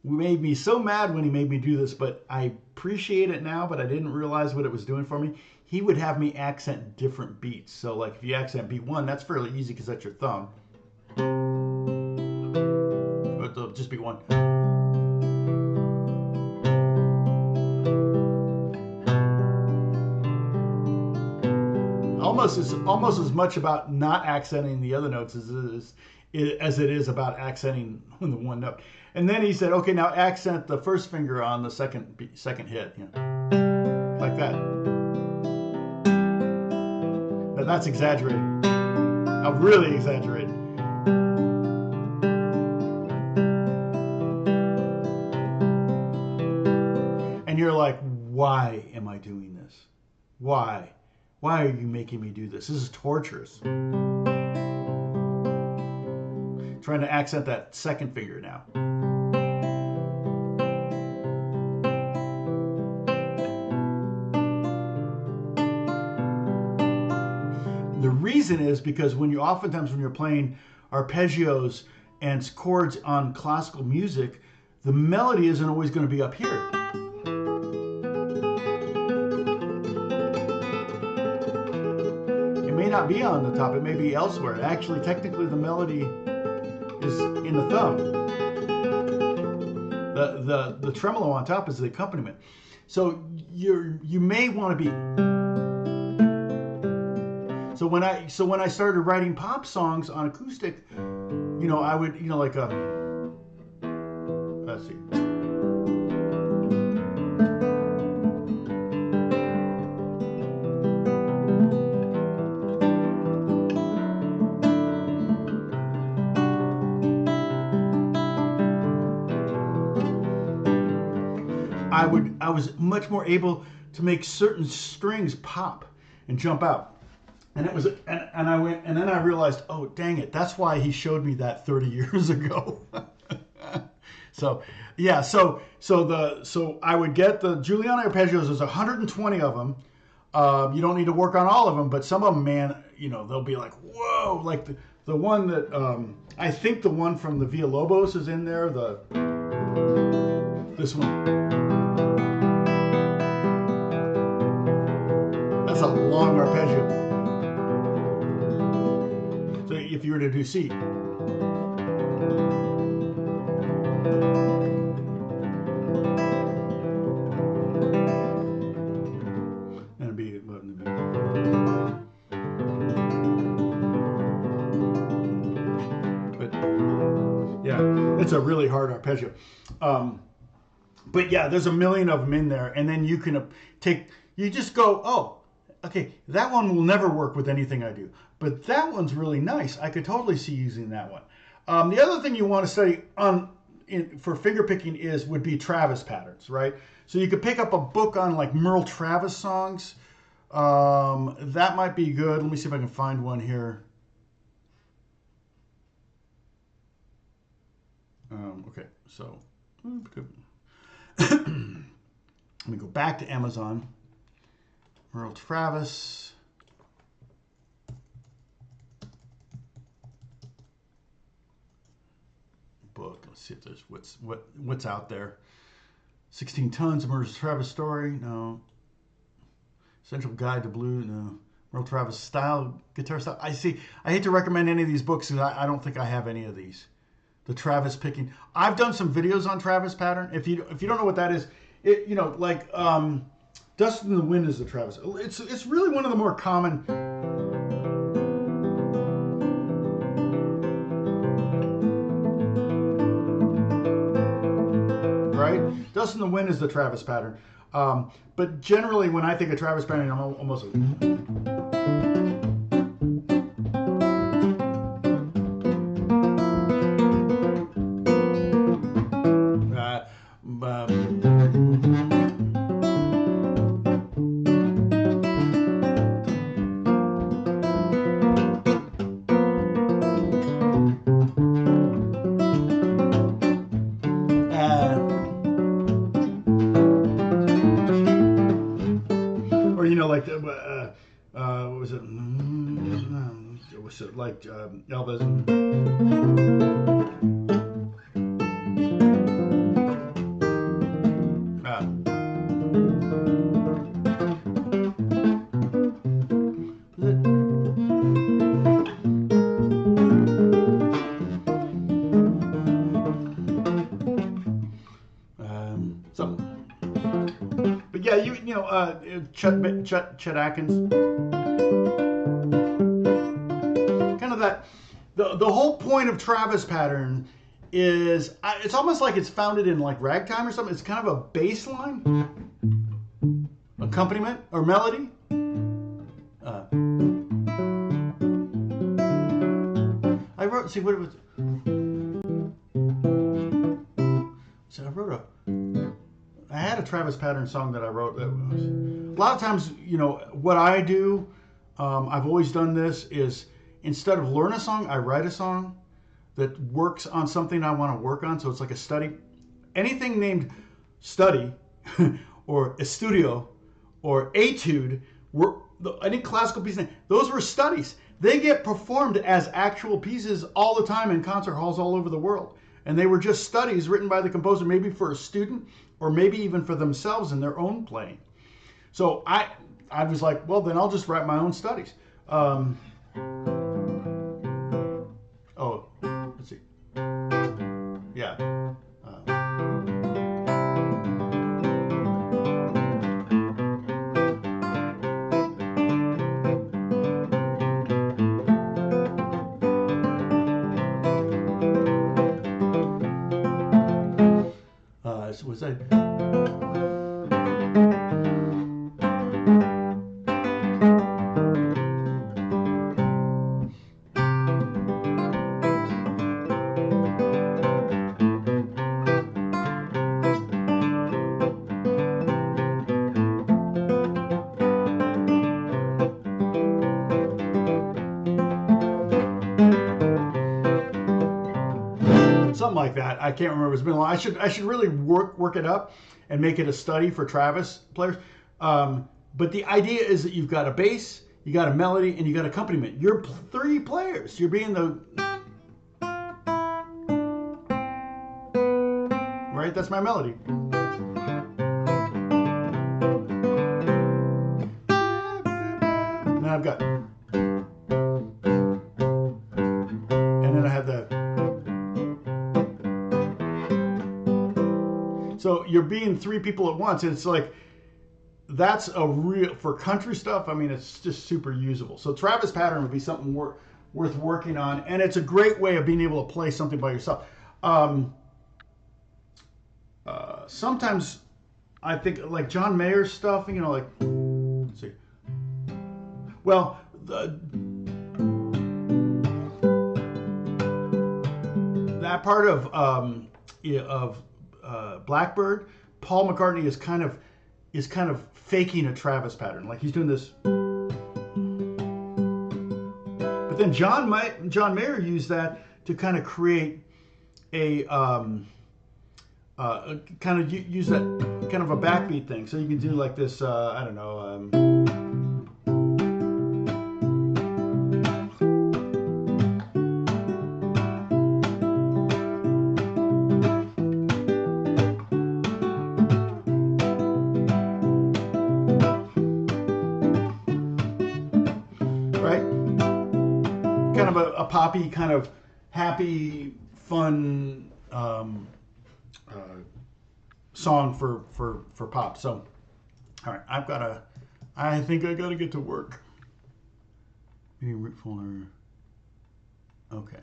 made me so mad when he made me do this, but I appreciate it now, but I didn't realize what it was doing for me. He would have me accent different beats. So like if you accent beat 1, that's fairly easy because that's your thumb. But it'll just be 1. Almost as much about not accenting the other notes as it is about accenting the one note. And then he said, okay, now accent the first finger on the second hit, like that. Now that's exaggerated. I'm really exaggerated. And you're like, why am I doing this? Why? Why are you making me do this? This is torturous. Trying to accent that second finger now. The reason is because oftentimes when you're playing arpeggios and chords on classical music, the melody isn't always going to be up here. It may not be on the top, it may be elsewhere. Actually, technically the melody is in the thumb. The tremolo on top is the accompaniment. So you may want to be. So when I started writing pop songs on acoustic, I would like a, let's see. I was much more able to make certain strings pop and jump out. And it was, and I went, and then I realized, oh, dang it, that's why he showed me that 30 years ago. So yeah, so I would get the Giuliani arpeggios. There's 120 of them. You don't need to work on all of them, but some of them, man, you know, they'll be like, whoa, like the one that I think the one from the Villalobos is in there. This one. That's a long arpeggio. So if you were to do C. It's a really hard arpeggio. But yeah, there's a million of them in there. And then you can you just go, oh, okay, that one will never work with anything I do. But that one's really nice. I could totally see using that one. The other thing you want to study for finger picking would be Travis patterns, right? So you could pick up a book on like Merle Travis songs. That might be good. Let me see if I can find one here. Okay, so let me go back to Amazon. Merle Travis. Book. Let's see if there's what's out there. 16 Tons of Merle Travis Story. No. Essential Guide to Blues. No. Merle Travis Style, Guitar Style. I hate to recommend any of these books because I don't think I have any of these. The Travis picking. I've done some videos on Travis pattern. If you don't know what that is, you know, like Dust in the Wind is the Travis. It's really one of the more common. Right? Dust in the Wind is the Travis pattern. But generally, when I think of Travis pattern, I'm almost. Or you know, like what was it? Was it like Elvis? But yeah, you know, Chet Atkins. Kind of that. The whole point of Travis pattern is it's almost like it's founded in like ragtime or something. It's kind of a bass line, accompaniment or melody. I wrote. See what it was. So I wrote I had a Travis pattern song that I wrote. That was, a lot of times, you know, what I do, I've always done this, is instead of learn a song, I write a song that works on something I want to work on. So it's like a study. Anything named study or estudio or etude, any classical piece, those were studies. They get performed as actual pieces all the time in concert halls all over the world. And they were just studies written by the composer, maybe for a student or maybe even for themselves in their own playing. So I was like, well, then I'll just write my own studies. Oh, let's see. Yeah. Was I? Something like that. I can't remember. It's been a long. I should really work it up and make it a study for Travis players. But the idea is that you've got a bass, you got a melody, and you got accompaniment. You're 3 players. You're being the right. That's my melody. Now I've got, and then I have the. So you're being 3 people at once, and it's like, that's a real, for country stuff, I mean, it's just super usable. So Travis pattern would be something worth working on, and it's a great way of being able to play something by yourself. Sometimes I think like John Mayer's stuff, you know, like, let's see. Well, that part of Blackbird, Paul McCartney is kind of faking a Travis pattern, like he's doing this. But then John Mayer used that to kind of create a kind of use that kind of a backbeat thing. So you can do like this. I don't know. Poppy, kind of happy, fun song for pop. So, all right, I think I gotta get to work. Root folder. Okay.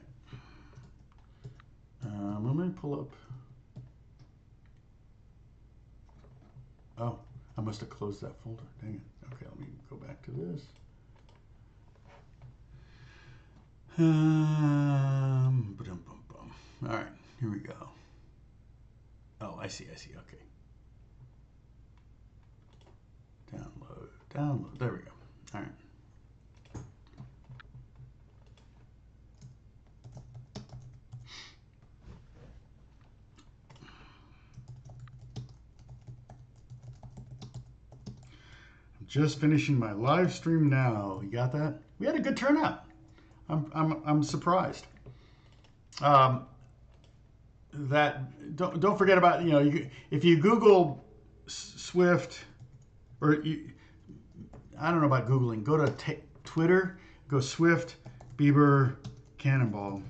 Let me pull up. Oh, I must have closed that folder. Dang it. Okay, let me go back to this. All right, here we go. Oh, I see. Okay. Download. There we go. All right. I'm just finishing my live stream now. You got that? We had a good turnout. I'm surprised. That don't forget about, you know, if you Google Swift, or I don't know about Googling, go to Twitter, go Swift Bieber Cannonball,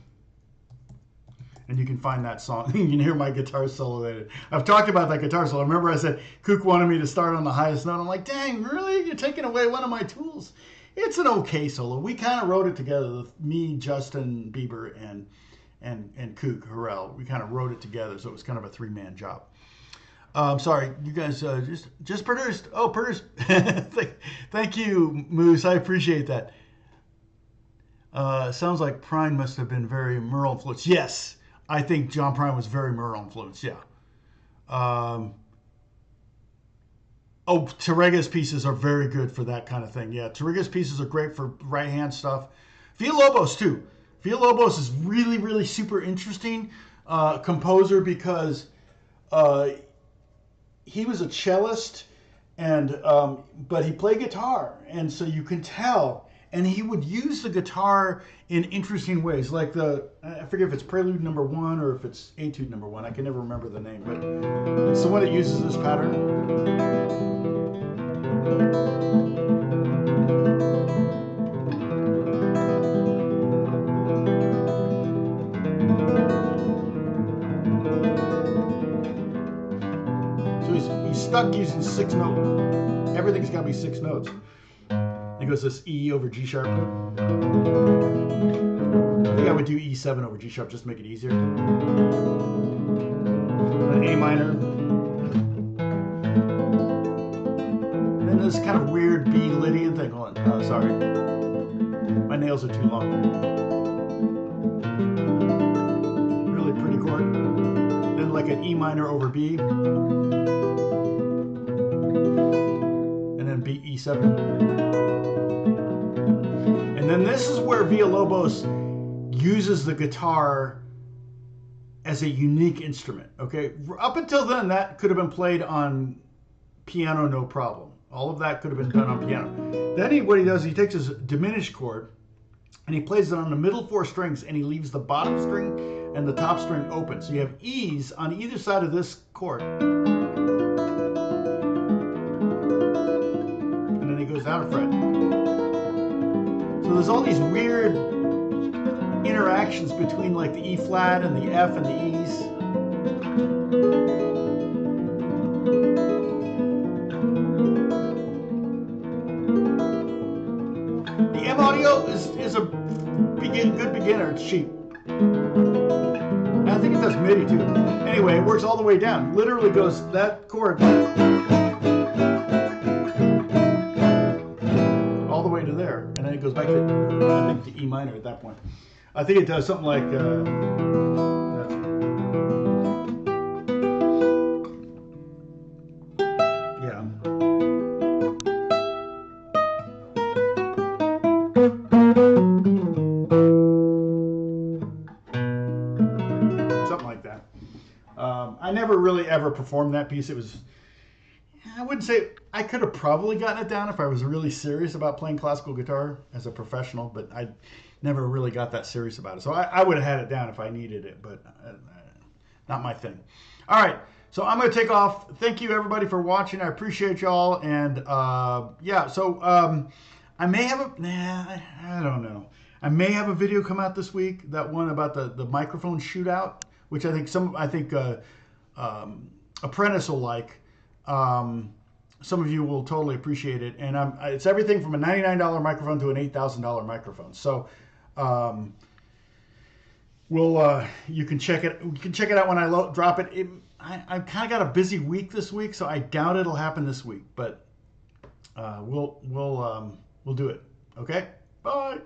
and you can find that song. You can hear my guitar solo there. I've talked about that guitar solo. Remember I said Kook wanted me to start on the highest note. I'm like, dang, really? You're taking away one of my tools. It's an okay solo. We kind of wrote it together. Me, Justin Bieber, and Kook Harrell. We kind of wrote it together, so it was kind of a 3-man job. Sorry, you guys just produced. Oh, produced. Thank you, Moose. I appreciate that. Sounds like Prine must have been very Merle influenced. Yes, I think John Prine was very Merle influenced. Yeah. Oh, Tarrega's pieces are very good for that kind of thing. Yeah, Tarrega's pieces are great for right-hand stuff. Villalobos, too. Villalobos is really, really super interesting composer because he was a cellist, and but he played guitar, and so you can tell. And he would use the guitar in interesting ways, like I forget if it's Prelude number 1 or if it's Etude number 1. I can never remember the name, but it's the one that uses this pattern. So he's stuck using 6 notes. Everything's got to be 6 notes. It goes this E over G sharp. I think I would do E7 over G sharp just to make it easier. Then A minor. And then this kind of weird B Lydian thing. Hold on. Oh, sorry. My nails are too long. Really pretty chord. Then like an E minor over B. And then B E7. And then this is where Villalobos uses the guitar as a unique instrument. Okay, up until then, that could have been played on piano, no problem. All of that could have been done on piano. Then what he does, he takes his diminished chord and he plays it on the middle 4 strings, and he leaves the bottom string and the top string open. So you have E's on either side of this chord. And then he goes down a fret. So there's all these weird interactions between like the E flat and the F and the E's. The M audio is a good beginner. It's cheap. And I think it does MIDI too. Anyway, it works all the way down. Literally goes that chord all the way to there, and then it goes back to, I think, to E minor at that point. I think it does something like yeah. Something like that. I never really ever performed that piece. It was, I wouldn't say, I could have probably gotten it down if I was really serious about playing classical guitar as a professional, but I never really got that serious about it. So I would have had it down if I needed it, but not my thing. All right, so I'm going to take off. Thank you, everybody, for watching. I appreciate y'all. And yeah, so I may have a, I don't know. I may have a video come out this week, that one about the microphone shootout, which I think Apprentice will like. Some of you will totally appreciate it, and it's everything from a $99 microphone to an $8,000 microphone. So you can check it. You can check it out when I drop it. I kind of got a busy week this week, so I doubt it'll happen this week. But we'll do it. Okay. Bye.